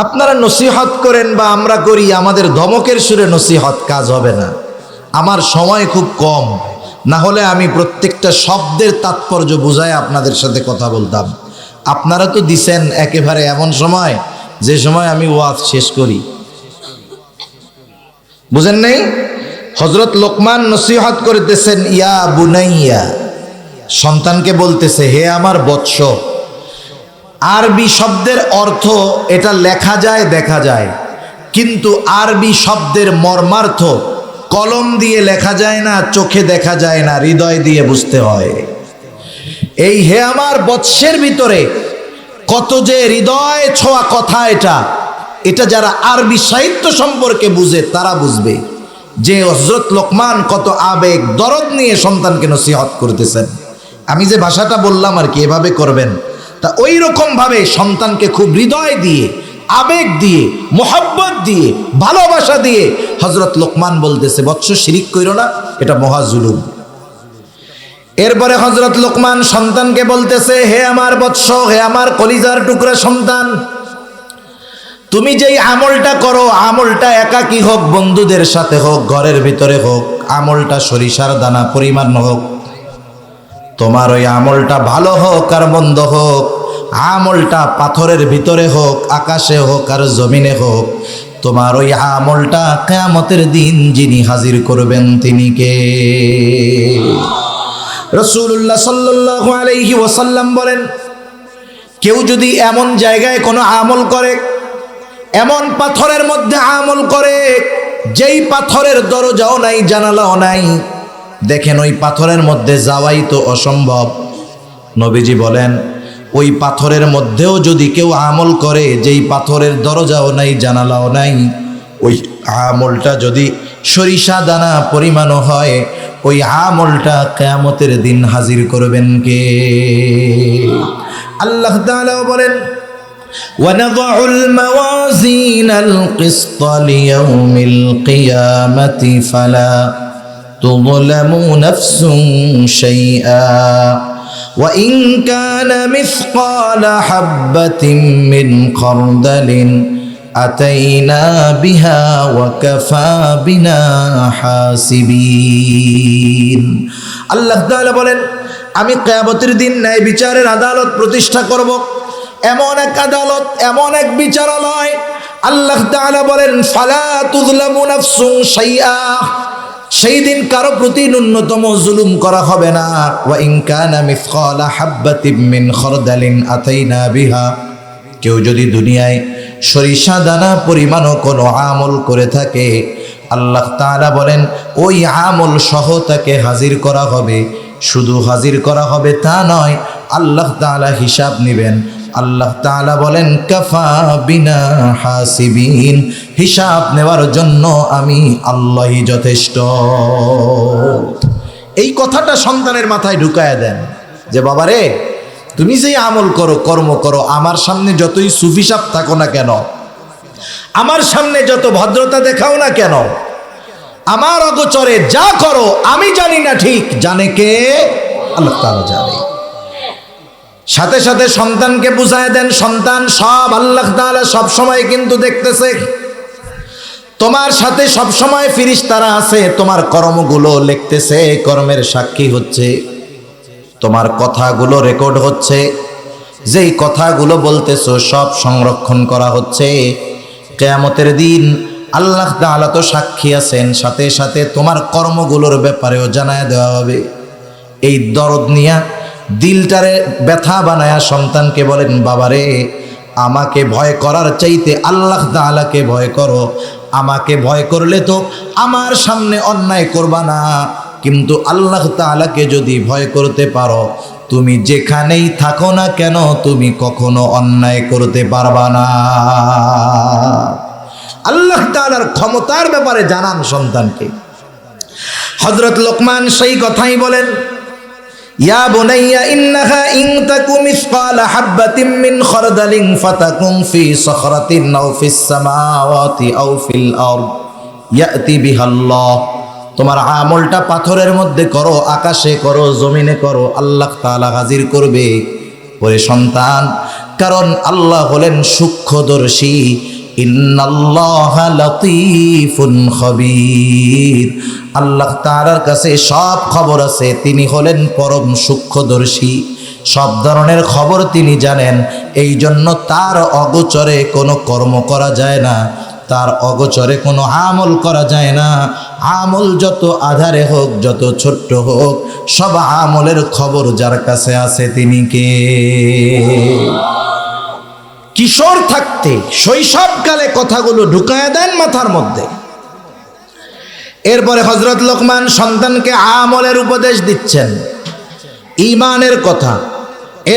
আপনারা নসিহত করেন বা আমরা করি, আমাদের ধমকের সুরে নসিহত কাজ হবে না। আমার সময় খুব কম, না হলে আমি প্রত্যেকটা শব্দের তাৎপর্য বুঝায় আপনাদের সাথে কথা বলতাম। আপনারা তো দিছেন একেবারে এমন সময় যে সময় আমি ওয়াজ শেষ করি, বুঝেন নাই? হযরত লোকমান নসিহত করতেছেন, ইয়া বুনাইয়া, সন্তানকে বলতেছে হে আমার বৎস। আরবি শব্দের অর্থ এটা লেখা যায়, দেখা যায়, কিন্তু আরবি শব্দের মর্মার্থ কলম দিয়ে লেখা যায় না, চোখে দেখা যায় না, হৃদয় দিয়ে বুঝতে হয়। এই হে আমার বৎসের ভিতরে কত যে হৃদয় ছোঁয়া কথা, এটা যারা আরবি সাহিত্য সম্পর্কে বুঝে তারা বুঝবে যে হযরত লোকমান কত আবেগ দরদ নিয়ে সন্তানকে নসিহত করতেছেন। আমি যে ভাষাটা বললাম আর কি, এভাবে করবেন। তা ওই রকম ভাবে সন্তানকে খুব হৃদয় দিয়ে, আবেগ দিয়ে, মোহাব্বত দিয়ে, ভালোবাসা দিয়ে হযরত লোকমান বলতেছে, বৎস শিরিক কইরো না, এটা মহা জুলুম। এরপরে হযরত লোকমান সন্তানকে বলতেছে, হে আমার বৎস, হে আমার কলিজার টুকরা সন্তান, তুমি যেই আমলটা করো, আমলটা একাকী হোক, বন্ধুদের সাথে হোক, ঘরের ভিতরে হোক, আমলটা সরিষার দানা পরিমাণ হোক, তোমার ওই আমলটা ভালো হোক আর মন্দ হোক, আমলটা পাথরের ভিতরে হোক, আকাশে হোক আর জমিনে হোক, তোমার ওই আমলটা কিয়ামতের দিন যিনি হাজির করবেন তিনি কে? রাসূলুল্লাহ সাল্লাল্লাহু আলাইহি ওয়াসাল্লাম বলেন, কেউ যদি এমন জায়গায় কোনো আমল করে, এমন পাথরের মধ্যে আমল করে যেই পাথরের দরজাও নাই, জানালাও নাই, দেখেন ওই পাথরের মধ্যে যাওয়াই তো অসম্ভব। নবীজি বলেন, ওই পাথরের মধ্যেও যদি কেউ আমল করে যেই পাথরের দরজাও নাই, জানালাও নাই, ওই আমলটা যদি সরিষা দানা পরিমাণও হয়, ওই আমলটা কিয়ামতের দিন হাজির করবেন কে? আল্লাহ তাআলা বলেন, وَنَضَعُ الْمَوَازِينَ الْقِسْطَ لِيَوْمِ الْقِيَامَةِ فَلَا تُظْلَمُ نَفْسٌ شَيْئًا وَإِنْ كَانَ مِثْقَالَ حَبَّةٍ مِّنْ خَرْدَلٍ أَتَيْنَا بِهَا وَكَفَى بِنَا حَاسِبِينَ। আল্লাহ তাআলা বলেন, আমি কিয়ামতের দিন ন্যায় বিচারের আদালত প্রতিষ্ঠা করব, এমন এক আদালত, এমন এক বিচারালয়। আল্লাহ তাআলা বলেন, ফালা তুযলামু নাফসুন শাইআ, সেই দিন কারো প্রতি ন্যূনতম জুলুম করা হবে না। ওয়া ইন কানা মিসকালা হাববাতিন মিন খারদালিন আতাইনা বিহা, কেউ যদি দুনিয়ায় সরিষা দানা পরিমাণও কোনো আমল করে থাকে, আল্লাহ তাআলা বলেন ওই আমল সহ তাকে হাজির করা হবে। শুধু হাজির করা হবে তা নয়, আল্লাহ তাআলা হিসাব নেবেন। আল্লাহ তাআলা বলেন, কাফা বিনা হাসিবিন, হিসাব নেওয়ার জন্য আমি আল্লাহই যথেষ্ট। এই কথাটা সন্তানের মাথায় ঢুকায়া দেন যে বাবারে, তুমি যেই আমল করো, কর্ম করো, আমার সামনে যতই সুফি সাপ থাকো না কেন, আমার সামনে যত ভদ্রতা দেখাও না কেন, আমার অগোচরে যা করো আমি জানি না ঠিক, জানে কে? আল্লাহ তাআলা জানে। সাথে সাথে সন্তানকে বুঝায় দেন, সন্তান সব আল্লাহ তাআলা সব সময় কিন্তু দেখতেছে, তোমার সাথে সব সময় ফেরেশতারা আছে, তোমার কর্মগুলো লিখতেছে, কর্মের সাক্ষী হচ্ছে, তোমার কথাগুলো রেকর্ড হচ্ছে, যেই কথাগুলো বলতেছো সব সংরক্ষণ করা হচ্ছে। কিয়ামতের দিন আল্লাহ তাআলা তো সাক্ষী আছেন, সাথে সাথে তোমার কর্মগুলোর ব্যাপারেও জানায় দেওয়া হবে। এই দরদ নিয়া দিলটারে ব্যথা বানায়া সন্তানকে বলেন, বাবারে, আমাকে ভয় করার চাইতে আল্লাহ তাআলাকে ভয় করো। আমাকে ভয় করলে তো আমার সামনে অন্যায় করবা না, কিন্তু আল্লাহ তাআলাকে যদি ভয় করতে পারো, তুমি যেখানেই থাকো না কেন তুমি কখনো অন্যায় করতে পারবা না। আল্লাহ তাআলার ক্ষমতার ব্যাপারে জানান সন্তানকে। হযরত লোকমান সেই কথাই বলেন, ইয়া বুনাইয়া ইন্নাহা ইন তাকু মিসকালা হাববাতিন মিন খারদালিন ফাতাকুন ফি সাখরাতিন আও ফিস সামাওয়াতি আও ফিল আরদ ইয়াতি বিহাল্লাহ। তোমার আমলটা পাথরের মধ্যে করো, আকাশে করো, জমিনে করো, আল্লাহ তাআলা হাজির করবে। ওরে সন্তান, কারণ আল্লাহ হলেন সূক্ষ্মদর্শী, ইন্নাল্লাহা লাতীফুন খবীর। আল্লাহ তাআলার কাছে সব খবর আছে, তিনি হলেন পরম সূক্ষ্মদর্শী, সব ধরনের খবর তিনি জানেন। এই জন্য তার অগোচরে কোনো কর্ম করা যায় না, তার অগোচরে কোনো আমল করা যায় না। আমল যত আধারে হোক, যত ছোট্ট হোক, সব আমলের খবর যার কাছে আছে তিনি কে? কিশোর থাকতে শৈশবকালে কথাগুলো ঢুকায়া দেন মাথার মধ্যে। এরপরে হযরত লোকমান সন্তানকে আমলের উপদেশ দিচ্ছেন, ঈমানের কথা,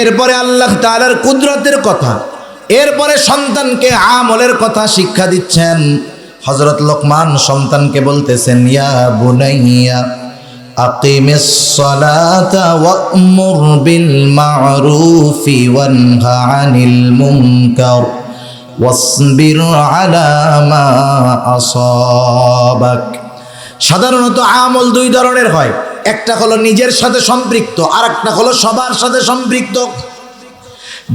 এরপরে আল্লাহ তাআলার কুদরতের কথা, এরপরে সন্তানকে আমলের কথা শিক্ষা দিচ্ছেন। হযরত লোকমান সন্তানকে বলতেছেন, ইয়া বুনাইয়া আকিমিস সালাতা ওয়া'মুর বিল মা'রুফি ওয়ানহা আনিল মুনকার ওয়াসবির আলা মা আসাবাক। সাধারণত আমল দুই ধরনের হয়, একটা হলো নিজের সাথে সম্পৃক্ত, আর একটা হলো সবার সাথে সম্পৃক্ত।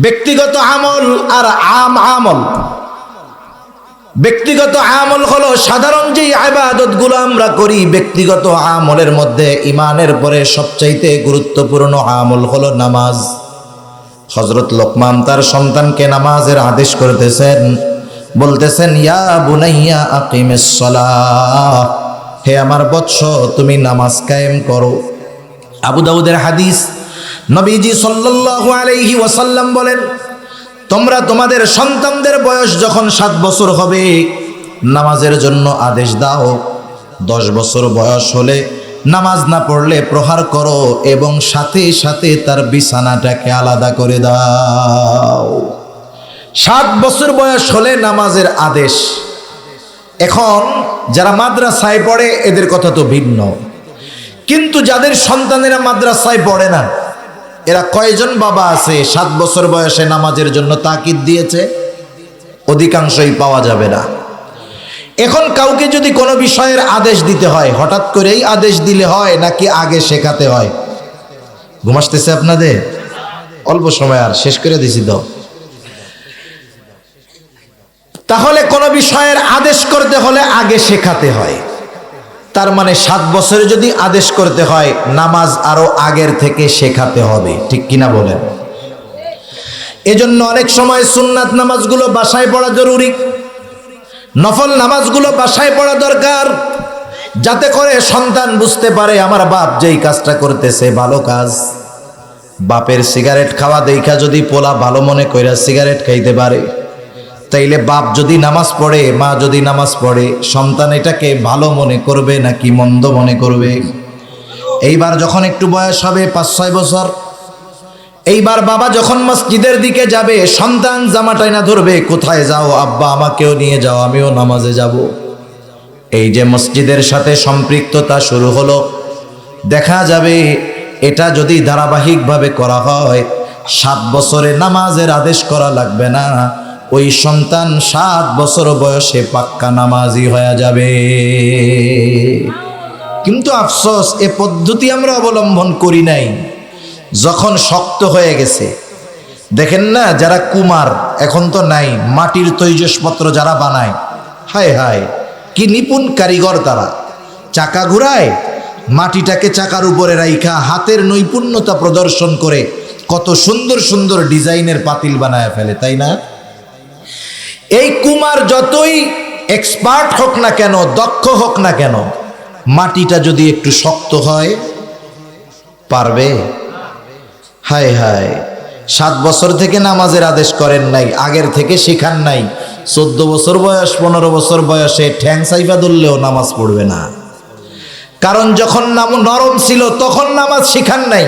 ব্যক্তিগত আমল আর আমল। ব্যক্তিগত আমল হলো সাধারণ যেই ইবাদতগুলো আমরা করি, ব্যক্তিগত আমলের মধ্যে ঈমানের পরে সবচাইতে গুরুত্বপূর্ণ আমল হলো নামাজ। হযরত লোকমান তার সন্তানকে নামাজের আদেশ করতেছেন, বলতেছেন, ইয়া বুনাইয়া আকিমিস সালাহ, হে আমার বৎস তুমি নামাজ কায়েম করো। আবু দাউদের হাদিস, নবীজি সাল্লাল্লাহু আলাইহি ওয়াসাল্লাম বলেন, তোমরা তোমাদের সন্তানদের বয়স যখন 7 বছর হবে নামাজের জন্য আদেশ দাও। 10 বছর বয়স হলে নামাজ না পড়লে প্রহার করো এবং সাথে সাথে তার বিছানাটাকে আলাদা করে দাও। 7 বছর বয়স হলে নামাজের আদেশ। এখন যারা মাদ্রাসায় পড়ে এদের কথা তো ভিন্ন, কিন্তু যাদের সন্তানেরা মাদ্রাসায় পড়ে না, এরা কয়জন বাবা আছে 7 বছর বয়সে নামাজের জন্য তাকিদ দিয়েছে? অধিকাংশই পাওয়া যাবে না। এখন কাউকে যদি কোনো বিষয়ের আদেশ দিতে হয়, হঠাৎ করেই আদেশ দিলে হয় নাকি আগে শেখাতে হয়? ঘুম আসতেছে আপনাদের? অল্প সময় আর শেষ করে দিছি তো। তাহলে কোনো বিষয়ের আদেশ করতে হলে আগে শেখাতে হয়। তার মানে 7 বছরে যদি আদেশ করতে হয়, নামাজ আরো আগের থেকে শেখাতে হবে, ঠিক কিনা বলেন? এজন্য অনেক সময় সুন্নাত নামাজগুলো বাসায় পড়া জরুরি, নফল নামাজগুলো বাসায় পড়া দরকার, যাতে করে সন্তান বুঝতে পারে আমার বাপ যেই কাজটা করতেছে ভালো কাজ। বাপের সিগারেট খাওয়া দেখা যদি পোলা ভালো মনে কইরা সিগারেট খাইতে পারে, তাইলে বাপ যদি নামাজ পড়ে, মা যদি নামাজ পড়ে, সন্তান এটাকে ভালো মনে করবে নাকি মন্দ মনে করবে? এইবার যখন একটু বয়স হবে 5-6 বছর, এইবার বাবা যখন মসজিদের দিকে যাবে, সন্তান জামা টাইনা ধরবে, কোথায় যাও আব্বা, আমাকেও নিয়ে যাও, আমিও নামাজে যাব। এই যে মসজিদের সাথে সম্পৃক্ততা শুরু হলো, দেখা যাবে এটা যদি ধারাবাহিকভাবে করা হয়, 7 বছরে নামাজের আদেশ করা লাগবে না, ওই সন্তান 7 বছর বয়সে পাক্কা নামাজি হয়ে যাবে। কিন্তু আফসোস, এ পদ্ধতি আমরা অবলম্বন করি নাই। যখন শক্ত হয়ে গেছে, দেখেন না যারা কুমার, এখন তো নাই, মাটির তৈজসপত্র যারা বানায়, হায় হায় কি নিপুণ কারিগর তারা। চাকা ঘুরায়, মাটিটাকে চাকার উপরে রাইখা হাতের নৈপুণ্যতা প্রদর্শন করে কত সুন্দর সুন্দর ডিজাইনের পাতিল বানায় ফেলে, তাই না? এই কুমার যতই এক্সপার্ট হোক না কেন, দক্ষ হোক না কেন, মাটিটা যদি একটু শক্ত হয়, পারবে? হায় হায়, 7 বছর থেকে নামাজের আদেশ করেন নাই, আগের থেকে শিখান নাই, 14 বছর বয়স 15 বছর বয়সে ঠ্যাং সাইফা ধরলেও নামাজ পড়বে না। কারণ যখন নরম ছিল তখন নামাজ শিখান নাই।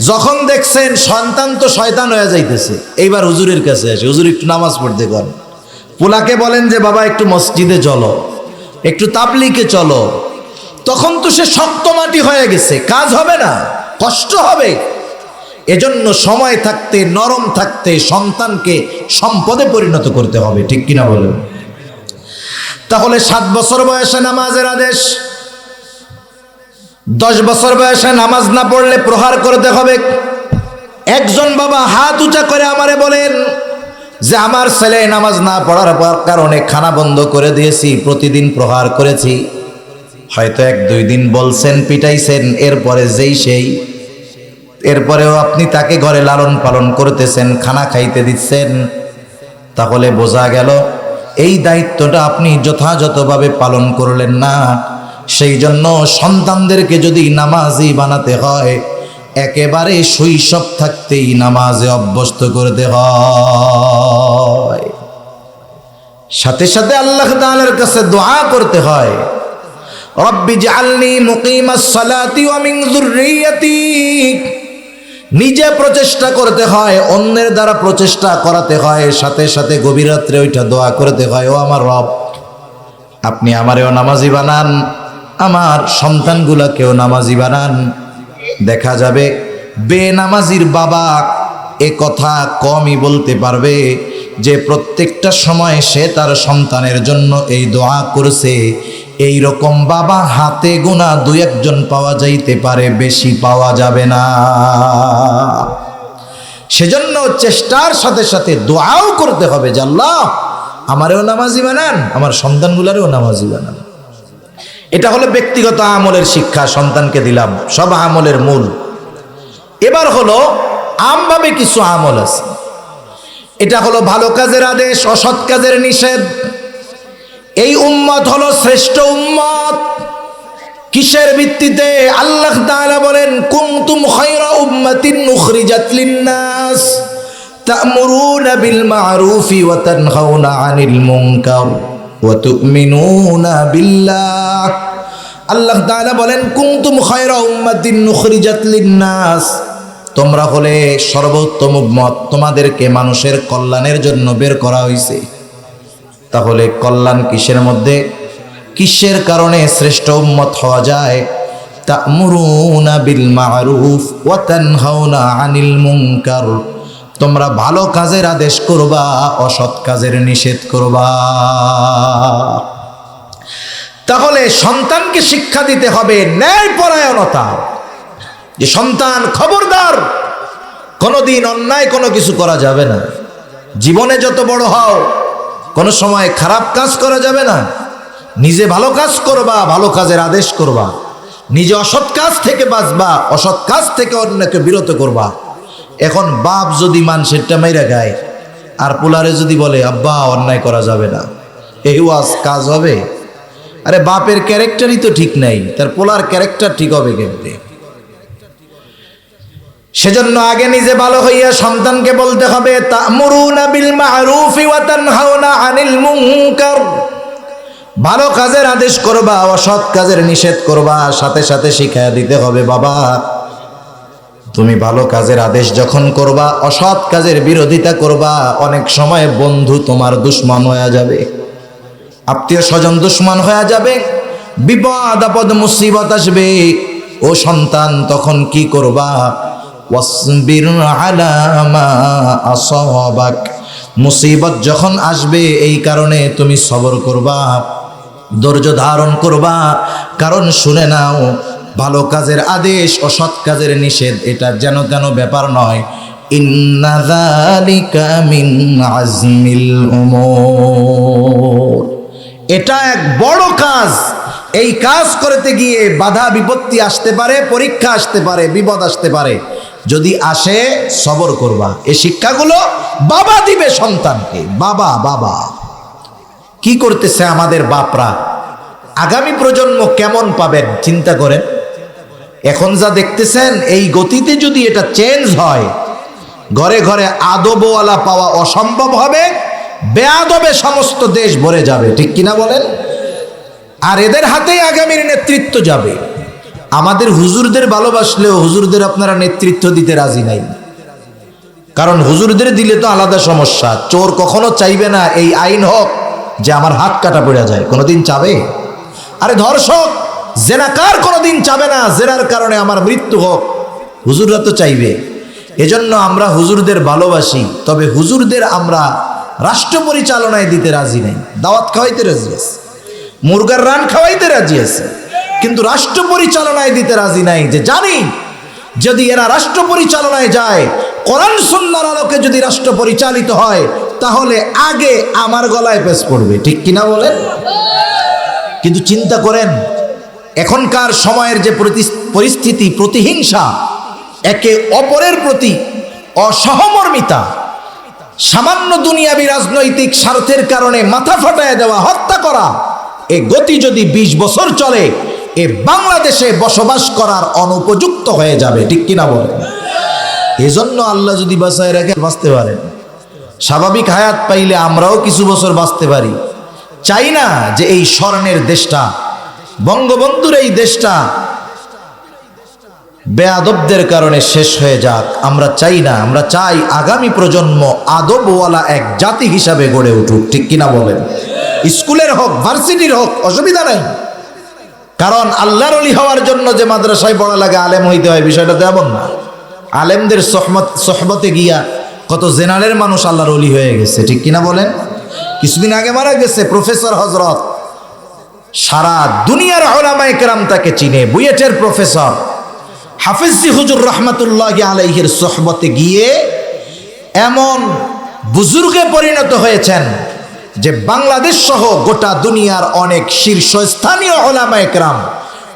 যখন দেখছেন সন্তান তো শয়তান হয়ে যাইতেছে, এইবার হুজুরের কাছে আসে, হুজুর একটু নামাজ পড়তে কর। পোলাকে বলেন যে বাবা একটু মসজিদে চলো, একটু তাবলিগে চলো, তখন তো সে শক্ত মাটি হয়ে গেছে, কাজ হবে না, কষ্ট হবে। এজন্য সময় থাকতে, নরম থাকতে সন্তানকে সম্পদে পরিণত করতে হবে, ঠিক কিনা বলেন? তাহলে 7 বছর বয়সে নামাজের আদেশ, 10 বছর বয়সে নামাজ না পড়লে প্রহার করতে হবে। একজন বাবা হাত উঁচা করে আমারে বলেন যে আমার ছেলে নামাজ না পড়ার কারণে খানা বন্ধ করে দিয়েছি, প্রতিদিন প্রহার করেছি, হয়তো 1-2 দিন বলছেন, পিটাইছেন, এরপরে যেই সেই, এরপরেও আপনি তাকে ঘরে লালন পালন করতেছেন, খানা খাইতে দিচ্ছেন, তাহলে বোঝা গেল এই দায়িত্বটা আপনি যথাযথভাবে পালন করলেন না। সেই জন্য সন্তানদেরকে যদি নামাজি বানাতে হয়, একেবারে শৈশব থাকতেই নামাজে অভ্যস্ত করতে হয়। সাথে সাথে আল্লাহ তাআলার কাছে দোয়া করতে হয়, রব্বি জাআলনি মুকিমাস সালাতি ওয়া মিন যুররিয়াতি। নিজে প্রচেষ্টা করতে হয়, অন্যের দ্বারা প্রচেষ্টা করাতে হয়, সাথে সাথে গভীর রাত্রে ওইটা দোয়া করতে হয়, ও আমার রব, আপনি আমারেও নামাজি বানান, আমার সন্তানগুলাকেও নামাজি বানান। দেখা যাবে বেনামাজির বাবা এ কথা কমই বলতে পারবে যে প্রত্যেকটা সময় সে তার সন্তানের জন্য এই দোয়া করছে। এই রকম বাবা হাতে গোনা 2-1 জন পাওয়া যাইতে পারে, বেশি পাওয়া যাবে না। সেজন্য চেষ্টার সাথে সাথে দোয়াও করতে হবে যে আল্লাহ আমারেও নামাজি বানান, আমার সন্তানগুলারেও নামাজি বানান। এটা হলো ব্যক্তিগত আমলের শিক্ষা, সন্তানকে দিলাম, সব আমলের মূল। এবার হলো আমভাবে কিছু আমল আছে। এটা হলো ভালো কাজের আদেশ, অসৎ কাজের নিষেধ। এই উম্মত হলো শ্রেষ্ঠ উম্মত। কিসের ভিত্তিতে? আল্লাহ তাআলা বলেন, কুনতুম খায়রা উম্মাতিন উখরিজাত লিন-নাস তা'মুরুনা বিল মা'রুফি ওয়া তানহাউনা আনিল মুনকার ওয়া তু'মিনুনা বিল্লাহ। আল্লাহ তাআলা বলেন, কুনতুম খায়রা উম্মাতিন উখরিজাত লিন-নাস, তোমরা হলে সর্বোত্তম উম্মত, তোমাদেরকে মানুষের কল্যাণের জন্য বের করা হয়েছে। তাহলে কল্যাণ কিসের মধ্যে, কিসের কারণে শ্রেষ্ঠ উম্মত হওয়া যায়? তা'মুরুনা বিল মা'রুফ ওয়া তানহাউনা আনিল মুনকার, তোমরা ভালো কাজের আদেশ করবা, অসৎ কাজের নিষেধ করবা। তাহলে সন্তানকে শিক্ষা দিতে হবে ন্যায়পরায়ণতা, যে সন্তান খবরদার কোনোদিন অন্যায় কোনো কিছু করা যাবে না। জীবনে যত বড় হও, কোনো সময় খারাপ কাজ করা যাবে না। নিজে ভালো কাজ করবা, ভালো কাজের আদেশ করবা, নিজে অসৎ কাজ থেকে বাঁচবা, অসৎ কাজ থেকে অন্যকে বিরত করবা। এখন বাপ যদি মানুষেরটা মাইরা গায় আর পোলারে যদি বলে আব্বা অন্যায় করা যাবে না, এই ওয়াজ কাজ হবে? আরে বাপের ক্যারেক্টারই তো ঠিক নাই, তার পোলার ক্যারেক্টার ঠিক হবে কেমনে? সেজন্য আগে নিজে ভালো হইয়া সন্তানকে বলতে হবে, তা'মুরুনা বিল মা'রুফি ওয়া তানহাউনা আনিল মুনকার, ভালো কাজের আদেশ করবা, অসৎ কাজের নিষেধ করবা। সাথে সাথে শিখায়া দিতে হবে, বাবা তুমি ভালো কাজের আদেশ যখন করবা, অসৎ কাজের বিরোধিতা করবা, অনেক সময় বন্ধু তোমার দুশমন হয়ে যাবে, আত্মীয় স্বজন দুশমন হয়ে যাবে, বিপদ আপদ মুসিবত আসবে। ও সন্তান, তখন কি করবা? ওয়াসবির আলা মা আসাবাক, মুসিবত যখন আসবে এই কারণে তুমি সবর করবা, ধৈর্য ধারণ করবা। কারণ শুনে নাও, ভালো কাজের আদেশ, অসৎ কাজের নিষেধ এটা যেন তেন ব্যাপার নয়। ইন্না যালিকা মিন আজমিল উমুর, এটা এক বড় কাজ। এই কাজ করতে গিয়ে বাধা বিপত্তি আসতে পারে, পরীক্ষা আসতে পারে, বিপদ আসতে পারে। যদি আসে সবর করবা। এই শিক্ষাগুলো বাবা দিবে সন্তানকে। বাবা বাবা কি করতেছে আমাদের বাপরা, আগামী প্রজন্ম কেমন পাবেন চিন্তা করেন। এখন যা দেখতেছেন এই গতিতে যদি এটা চেঞ্জ হয়, ঘরে ঘরে আদবওয়ালা পাওয়া অসম্ভব হবে, বেয়াদবে সমস্ত দেশ ভরে যাবে, ঠিক কিনা বলেন? আর এদের হাতেই আগামীর নেতৃত্ব যাবে। আমাদের হুজুরদের ভালোবাসলেও হুজুরদের আপনারা নেতৃত্ব দিতে রাজি নাই, কারণ হুজুরদের দিলে তো আলাদা সমস্যা। চোর কখনো চাইবে না এই আইন হোক যে আমার হাত কাটা পড়ে যায়, কোনোদিন চাবে? আরে ধর্ষক জেনাকার কোনোদিন চাবে না জেনার কারণে আমার মৃত্যু হোক, হুজুররা তো চাইবে। এজন্য আমরা হুজুরদের ভালোবাসি, তবে হুজুরদের আমরা রাষ্ট্র পরিচালনায় দিতে রাজি নাই। দাওয়াত খাওয়াইতে রাজি আছে, মুরগার রান খাওয়াইতে রাজি আছে, কিন্তু রাষ্ট্র পরিচালনায় দিতে রাজি নাই। যে জানি যদি এরা রাষ্ট্র পরিচালনায় যায়, কোরআন সুন্নাহর আলোকে যদি রাষ্ট্র পরিচালিত হয়, তাহলে আগে আমার গলায় পেঁচ পড়বে, ঠিক কিনা বলেন? কিন্তু চিন্তা করেন এখনকার সময়ের যে পরিস্থিতি, প্রতিহিংসা, একে অপরের প্রতি অসহমর্মিতা, সামান্য দুনিয়াবি রাজনৈতিক স্বার্থের কারণে মাথা ফাটায় দেওয়া, হত্যা করা, এ গতি যদি 20 বছর চলে এ বাংলাদেশে বসবাস করার অনুপযুক্ত হয়ে যাবে, ঠিক কিনা বলেন? এজন্য আল্লাহ যদি বাঁচায় রাখে বাঁচতে পারেন, স্বাভাবিক হায়াত পাইলে আমরাও কিছু বছর বাঁচতে পারি। চাই না যে এই স্বর্ণের দেশটা, বঙ্গবন্ধুর এই দেশটা বেয়াদবদের কারণে শেষ হয়ে যাক। আমরা চাই না, আমরা চাই আগামী প্রজন্ম আদবওয়ালা এক জাতি হিসাবে গড়ে উঠুক, ঠিক কিনা বলেন? স্কুলের হোক, ভার্সিটির হোক, অসুবিধা নাই। কারণ আল্লাহর ওলি হওয়ার জন্য যে মাদ্রাসায় পড়া লাগে, আলেম হইতে হয়, বিষয়টা তো এমন না। আলেমদের সোহবতে গিয়া কত জেনারেল মানুষ আল্লাহর ওলি হয়ে গেছে, ঠিক কিনা বলেন? কিছুদিন আগে মারা গেছে প্রফেসর হযরত, সারা দুনিয়ার উলামায়ে কেরাম তাকে চিনে, বুয়েটের প্রফেসর হাফিজি হুজুর রাহমাতুল্লাহি আলাইহির সোহবতে গিয়ে এমন বুজুর্গে পরিণত হয়েছেন যে বাংলাদেশ সহ গোটা দুনিয়ার অনেক শীর্ষস্থানীয় উলামায়ে কেরাম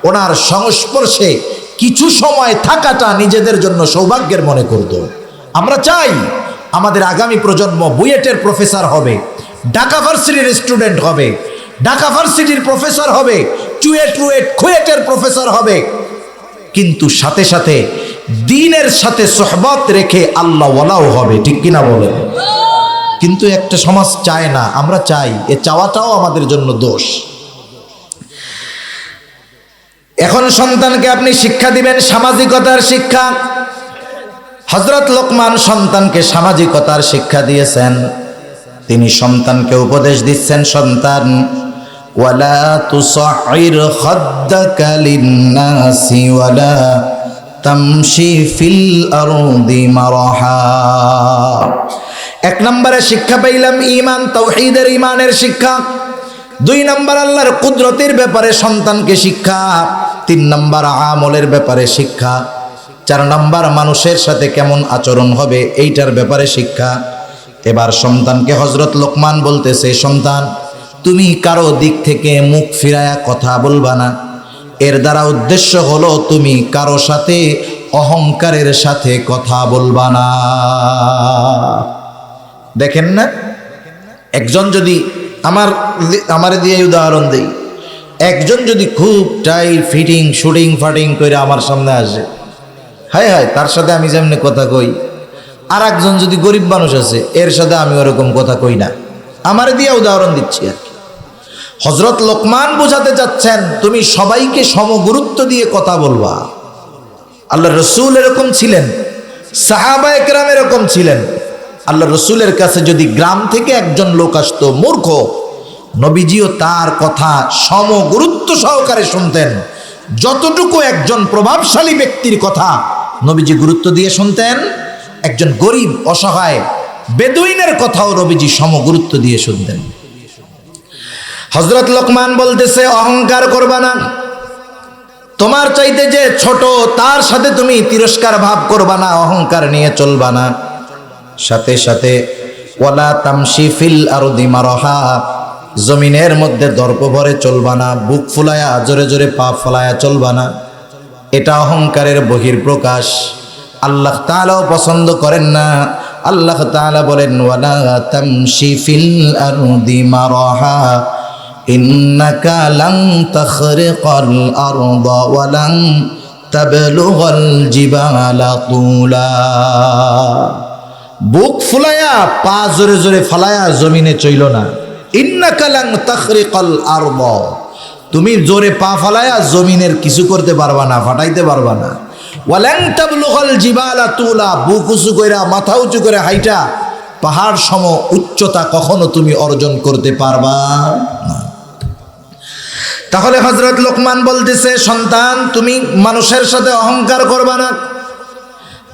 ওনার সংস্পর্শে কিছু সময় থাকাটা নিজেদের জন্য সৌভাগ্যের মনে করত। আমরা চাই আমাদের আগামী প্রজন্ম বুয়েটের প্রফেসর হবে, ঢাকা ভার্সিটির স্টুডেন্ট হবে, ঢাকা ভার্সিটির প্রফেসর হবে, কুয়েটের প্রফেসর হবে, কিন্তু সাথে সাথে দ্বীনের সাথে সোহবত রেখে আল্লাহ ওয়ালাও হবে, ঠিক কিনা বলেন? কিন্তু একটা সমাজ চায় না, আমরা চাই। এ চাওয়াটাও আমাদের জন্য দোষ। এখন সন্তানকে আপনি শিক্ষা দিবেন সামাজিকতার শিক্ষা। হযরত লোকমান সন্তানকে সামাজিকতার শিক্ষা দিয়েছেন। তিনি সন্তানকে উপদেশ দিচ্ছেন, সন্তান ওয়ালা তুসাইর খাদ্দাকা লিন্নাসি ওয়ালা তামশি ফিল আরদি মারহা। এক নম্বরে শিক্ষা পাইলাম ঈমান, তাওহীদের ঈমানের শিক্ষা। 2 নম্বর আল্লাহর কুদরতের ব্যাপারে সন্তানকে শিক্ষা। 3 নম্বর আমলের ব্যাপারে শিক্ষা। 4 নম্বর মানুষের সাথে কেমন আচরণ হবে এইটার ব্যাপারে শিক্ষা। এবার সন্তানকে হযরত লোকমান বলতেছে, সন্তান তুমি কারো দিক থেকে মুখ ফিরায়া কথা বলবা না। এর দ্বারা উদ্দেশ্য হলো তুমি কারো সাথে অহংকারের সাথে কথা বলবা না। দেখেন না, একজন যদি আমার দিয়ে উদাহরণ দেই, একজন যদি খুব টাইট ফিটিং শুটিং ফাটিং করে আমার সামনে আসে, হায় হায় তার সাথে আমি যেমনি কথা কই, আর একজন যদি গরিব মানুষ আছে এর সাথে আমি ওরকম কথা কই না। আমার দিয়ে উদাহরণ দিচ্ছি আর কি। হযরত লোকমান বোঝাতে চাচ্ছেন তুমি সবাইকে সমগুরুত্ব দিয়ে কথা বলবা। আল্লাহ রসুল এরকম ছিলেন, সাহাবায়ে কেরাম এরকম ছিলেন। আল্লাহ রসুলের কাছে যদি গ্রাম থেকে একজন লোক আসতো মূর্খ, নবীজিও তার কথা সমগুরুত্ব সহকারে শুনতেন। যতটুকু একজন প্রভাবশালী ব্যক্তির কথা নবীজি গুরুত্ব দিয়ে শুনতেন, একজন গরিব অসহায় বেদুইনের কথাও নবীজি সমগুরুত্ব দিয়ে শুনতেন। হযরত লোকমান বলতেছে অহংকার করবা না, তোমার চাইতে যে ছোট তার সাথে তুমি তিরস্কার ভাব করবা না, অহংকার নিয়ে চলবা না। সাথে সাথে ওয়ালা তামশি ফিল আরদি মারহা, জমিনের মধ্যে দর্প ভরে চলবা না, বুক ফুলায়া জোরে জোরে পা ফলায়া চলবা না। এটা অহংকারের বহির্প্রকাশ, আল্লাহ তাআলাও পছন্দ করেন না। আল্লাহ তাআলা বলেন ওয়ালা তামশি ফিল আরদি মারহা ইন্নাকা লান তাখরিকাল আরদা ওয়া লান তাবলুগাল জিবালা তুলা। বুক ফুলায়া পা জোরে জোরে ফালায়া জমিনে চইল না। ইন্নাকা লান তাখরিকাল আরদা, তুমি জোরে পা ফালায়া জমিনের কিছু করতে পারবা না, ফাটাইতে পারবা না। ওয়া লান তাবলুগাল জিবালা তুলা, বুক উঁচু কইরা মাথা উঁচু করে হাইটা পাহাড় সম উচ্চতা কখনো তুমি অর্জন করতে পারবা না। তাহলে হযরত লোকমান বলতেছে সন্তান তুমি মানুষের সাথে অহংকার করবা না,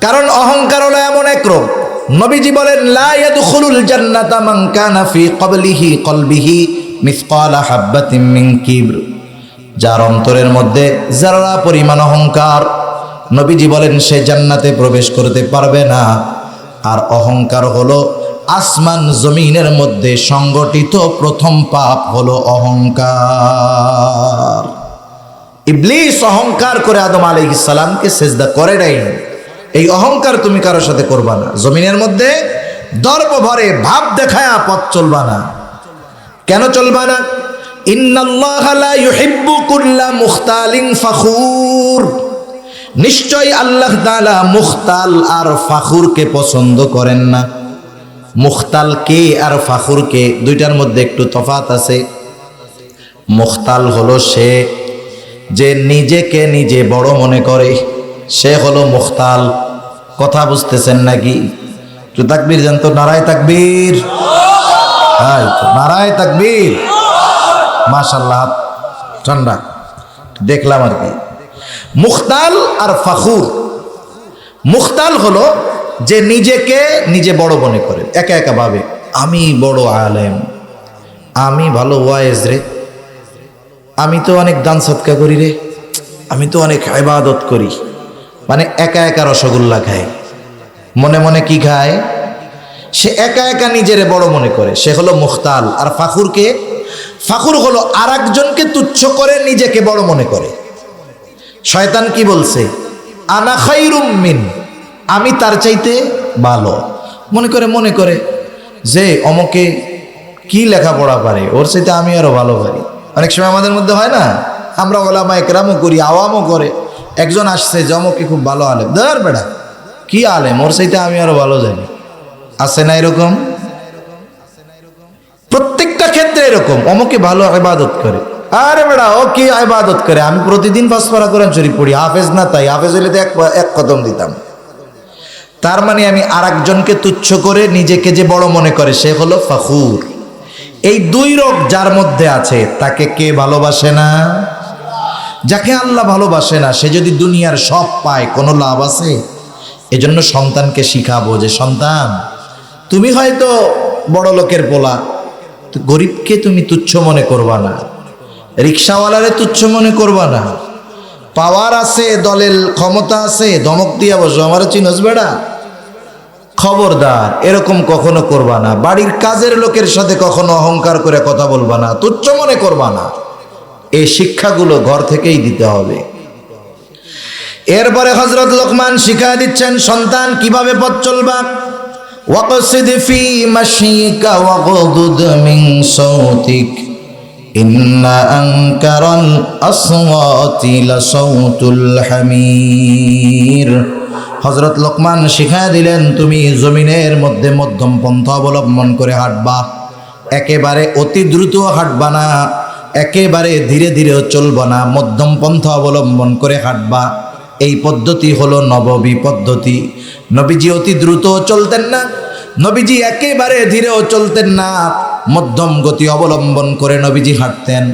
কারণ অহংকার হলো এমন এক রোগ। নবীজি বলেন লা ইয়াদখুলুল জান্নাতা মান কানা ফি কলবিহি মিসকালা হাববাতিন মিন কিবর, যার অন্তরের মধ্যে যারা পরিমাণ অহংকার, নবীজি বলেন সে জান্নাতে প্রবেশ করতে পারবে না। আর অহংকার হলো আসমান জমিনের মধ্যে সংগঠিত প্রথম পাপ হলো অহংকার। ইবলিস অহংকার করে আদম আলাইহিস সালামকে সিজদা করে নাই। এই অহংকার তুমি কারোর সাথে করবা না। জমিনের মধ্যে দর্প ভরে ভাব দেখায়া পথ চলবা না। কেন চলবা না? ইন্নাল্লাহা লা ইউহিব্বু কুল্লা মুখতালিন ফাখুর। নিশ্চয় আল্লাহ তাআলা মুখতাল আর ফাখুরকে পছন্দ করেন না। মুখতাল কে আর ফাখুর কে, দুইটার মধ্যে একটু তফাৎ আছে। মুখতাল হলো সে যে নিজেকে নিজে বড় মনে করে, সে হলো মুখতাল। কথা বুঝতেছেন নাকি? তো তাকবীর জান তো, নারায়ে তাকবীর, নারায়ে তাকবীর। মাশাআল্লাহ, ঠান্ডা দেখলাম আর কি। মুখতাল আর ফাখুর। মুখতাল হলো যে নিজেকে নিজে বড় মনে করে, একা একা ভাবে আমি বড় আলেম, আমি ভালো ওয়াইজ রে, আমি তো অনেক দান সদকা করি রে, আমি তো অনেক ইবাদত করি। মানে একা একা রসগোল্লা খায়, মনে মনে কি খায়? সে একা একা নিজেরে বড় মনে করে, সে হলো মুখতাল। আর ফাখুরকে, ফাখুর হলো আর একজনকে তুচ্ছ করে নিজেকে বড় মনে করে। শয়তান কি বলছে? আনা খায়রুম মিন, আমি তার চাইতে ভালো মনে করে যে অমকে কি লেখাপড়া পারে, ওর চাইতে আমি আরো ভালো পারি। অনেক সময় আমাদের মধ্যে হয় না, আমরা ওলামা একরামও করি, আওয়ামও করে। একজন আসছে যে অমকে খুব ভালো আলেম, ধর বেড়া কি আলেম, ওর চাইতে আমি আরো ভালো জানি। আছে না এরকম? প্রত্যেকটা ক্ষেত্রে এরকম। অমকে ভালো ইবাদত করে, আরে বেড়া ও কি ইবাদত করে, আমি প্রতিদিন 5 পারা কোরআন শরীফ পড়ি, হাফেজ না তাই, হাফেজ হইলে তো এক কদম দিতাম। তার মানে আমি আর একজনকে তুচ্ছ করে নিজেকে যে বড় মনে করে, সে হলো ফাখুর। এই দুই রোগ যার মধ্যে আছে তাকে কে ভালোবাসে না? যাকে আল্লাহ ভালোবাসে না সে যদি দুনিয়ার সব পায় কোনো লাভ আছে? এজন্য সন্তানকে শিখাবো যে সন্তান, তুমি হয়তো বড় লোকের পোলা, গরিবকে তুমি তুচ্ছ মনে করবা না, রিক্সাওয়ালারে তুচ্ছ মনে করবা না। পাওয়ার আছে, দলের ক্ষমতা আছে, ধমক দিয়া বসো আমার চিনস বেড়া, খবরদার এরকম কখনো করবা না। বাড়ির কাজের লোকের সাথে কখনো অহংকার করে কথা বলবা না, তুচ্ছ মনে করবা না। এই শিক্ষাগুলো ঘর থেকেই দিতে হবে। এরপরে হযরত লোকমান শিখায় দিচ্ছেন সন্তান কিভাবে পথ চলবা। ওয়াকসিদ ফি মাশিকা ওয়াগদুদ মিন সাউতিক ইন্না আনকারাল আসওয়াতি লাসাউতুল হামির। হযরত লোকমান শিখায় দিলেন তুমি জমিনের মধ্যে মধ্যম পন্থা অবলম্বন করে হাঁটবা। একেবারে অতি দ্রুত হাঁটবা না, একেবারে ধীরে ধীরেও চলবা না, মধ্যম পন্থা অবলম্বন করে হাঁটবা। এই পদ্ধতি হলো নববী পদ্ধতি। নবীজি অতি দ্রুত চলতেন না, নবীজি একেবারে ধীরেও চলতেন না, মধ্যম গতি অবলম্বন করে নবীজি হাঁটতেন।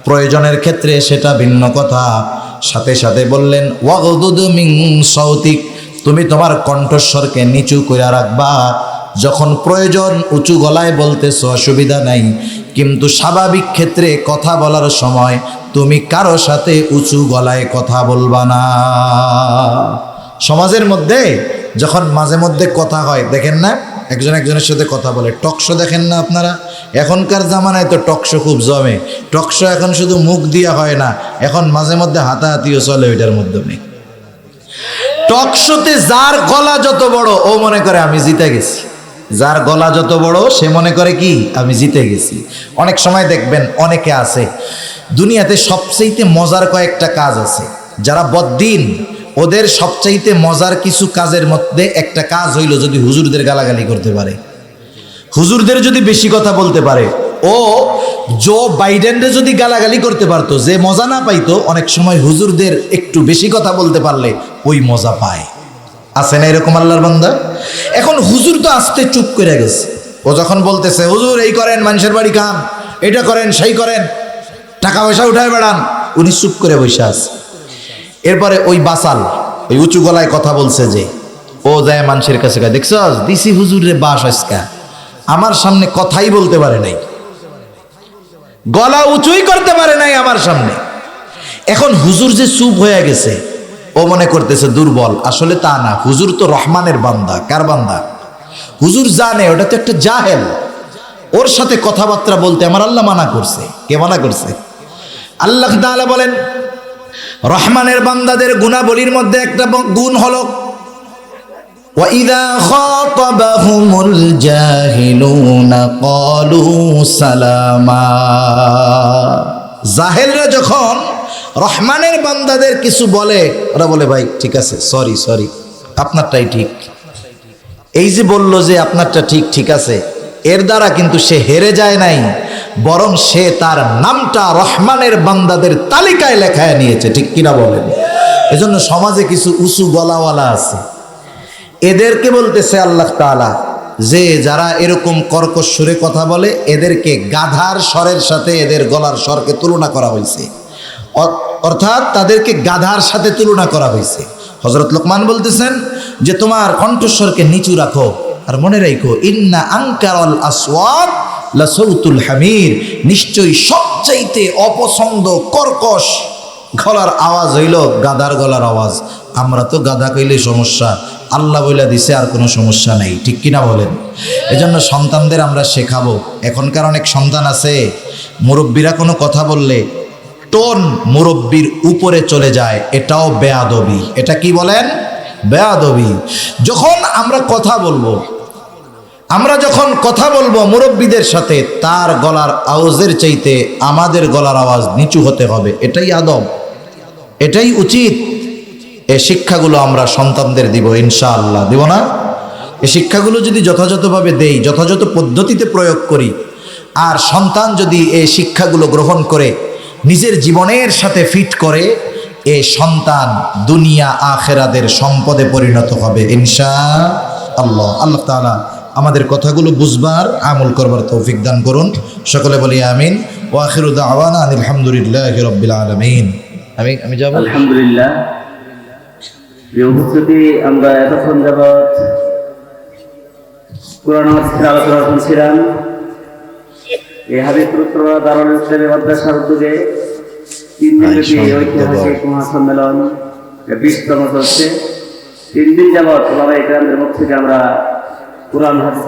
প্রয়োজনের ক্ষেত্রে সেটা ভিন্ন কথা। সাথে সাথে বললেন ওয়াগদুদ মিন সাউতিক, তুমি তোমার কণ্ঠস্বরকে নিচু করে রাখবা। যখন প্রয়োজন উঁচু গলায় বলতেছো অসুবিধা নাই, কিন্তু স্বাভাবিক ক্ষেত্রে কথা বলার সময় তুমি কারো সাথে উঁচু গলায় কথা বলবা না। সমাজের মধ্যে যখন মাঝে মধ্যে কথা হয়, দেখেন না একজন একজনের সাথে কথা বলে, টকশো দেখেন না আপনারা? এখনকার জামানায় তো টকশো খুব জমে। টকশো এখন শুধু মুখ দিয়া হয় না, এখন মাঝে মধ্যে হাতাহাতিও চলে ওইটার মাধ্যমে। টকশোতে যার গলা যত বড় ও মনে করে আমি জিতে গেছি, যার গলা যত বড় সে মনে করে কি আমি জিতে গেছি। অনেক সময় দেখবেন অনেকে আছে দুনিয়াতে সবচেয়ে মজার কয়েকটা কাজ আছে, যারা বদ্দিন ওদের সবচাইতে মজার কিছু কাজের মধ্যে একটা কাজ হইল যদি হুজুরদের গালাগালি করতে পারে, হুজুরদের যদি বেশি কথা বলতে পারে। ও জো বাইডেনরে যদি গালাগালি করতে পারতো, যে মজা না পাইতো অনেক সময় হুজুরদের একটু বেশি কথা বলতে পারলে ওই মজা পায়। আছে না এরকম আল্লাহর বান্দা? এখন হুজুর তো আস্তে চুপ করে গেছে। ও যখন বলতেছে হুজুর এই করেন, মানুষের বাড়ি খান, এটা করেন, সেই করেন, টাকা পয়সা উঠায় বেড়ান, উনি চুপ করে বসে আছে। এরপরে ওই বাসাল ওই উঁচু গলায় কথা বলছে যে, ও যায় মানুষের কাছে দেখছস দিছি হুজুরের বাস আজকা, আমার সামনে কথাই বলতে পারে নাই, গলা উঁচুই করতে পারে নাই আমার সামনে। এখন হুজুর যে চুপ হয়ে গেছে ও মনে করতেছে দুর্বল, আসলে তা না। হুজুর তো রহমানের বান্দা। কার বান্দা? হুজুর জানে ওটা তো একটা জাহেল, ওর সাথে কথাবার্তা বলতে আমার আল্লাহ মানা করছে। কে মানা করছে? আল্লাহ তাআলা বলেন রহমানের বান্দাদের গুণাবলীর মধ্যে একটা গুণ হলো وَإِذَا خَاطَبَهُمُ الْجَاهِلُونَ قَالُوا سَلَامًا। জাহেলরা যখন রহমানের বান্দাদের কিছু বলে, ওরা বলে ভাই ঠিক আছে, সরি সরি, আপনারটাই ঠিক। এই যে বলল যে আপনারটা ঠিক ঠিক আছে, এর দ্বারা কিন্তু সে হেরে যায় নাই, বরং সে তার নামটা রহমানের বান্দাদের তালিকায় লেখায় নিয়েছে। ঠিক কিনা বলেন? এজন্য সমাজে কিছু উঁচু গলাওয়ালা আছে, এদেরকে বলতেছে আল্লাহ তাআলা যে যারা এরকম কর্কশ সুরে কথা বলে, এদেরকে গাধার স্বরের সাথে এদের গলার স্বরকে তুলনা করা হয়েছে, অর্থাৎ তাদেরকে গাধার সাথে তুলনা করা হয়েছে। হযরত লোকমান বলতেছেন যে তোমার কণ্ঠস্বরকে নিচু রাখো, আর মনে রাখো ইন্না আনকারাল আসওয়াত লাসাউতুল হামির, নিশ্চয়ই সবচাইতে অপছন্দ কর্কশ গলার আওয়াজ হইল গাধার গলার আওয়াজ। আমরা তো গাধা কইলে সমস্যা, আল্লাহ বইলা দিছে আর কোনো সমস্যা নাই। ঠিক কিনা বলেন? এজন্য সন্তানদের আমরা শেখাবো। এখনকার অনেক সন্তান আছে, মুরব্বীরা কোনো কথা বললে টোন মুরব্বীর উপরে চলে যায়, এটাও বেয়াদবি। এটা কি বলেন? বেয়াদবি। যখন আমরা কথা বলবো, যখন কথা বলবো মুরব্বীদের সাথে, তার গলার আওয়াজের চাইতে আমাদের গলার আওয়াজ নিচু হতে হবে। এটাই আদব, এটাই উচিত। এই শিক্ষাগুলো আমরা সন্তানদের দিব ইনশাআল্লাহ, দিব না? এই শিক্ষাগুলো যদি যথাযথভাবে দেই, যথাযথ পদ্ধতিতে প্রয়োগ করি, আর সন্তান যদি এই শিক্ষাগুলো গ্রহণ করে নিজের জীবনের সাথে ফিট করে, এই সন্তান দুনিয়া আখেরাতের সম্পদে পরিণত হবে ইনশাআল্লাহ। আল্লাহ তাআলা আমাদের কথাগুলো বুঝবার, আমল করবার তৌফিক দান করুন। সকলে বলি আমিন। ওয়া আখিরু দাওয়ানা আলহামদুলিল্লাহি রাব্বিল আলামিন। আমি যাব। আলহামদুলিল্লাহ। এই উপস্থিতি আমরা এতক্ষণ যাবৎ কোরআন হাদিসের আলোচনা করছিলাম। এই হাবিবপুর দারুল ইসলামী মাদ্রাসার উদ্যোগে 3 দিনব্যাপী ঐতিহাসিক মহাসম্মেলন 20তম চলছে। 3 দিন যাবৎ ওলামায়ে কেরামদের মুখ থেকে আমরা কোরআন হাদিস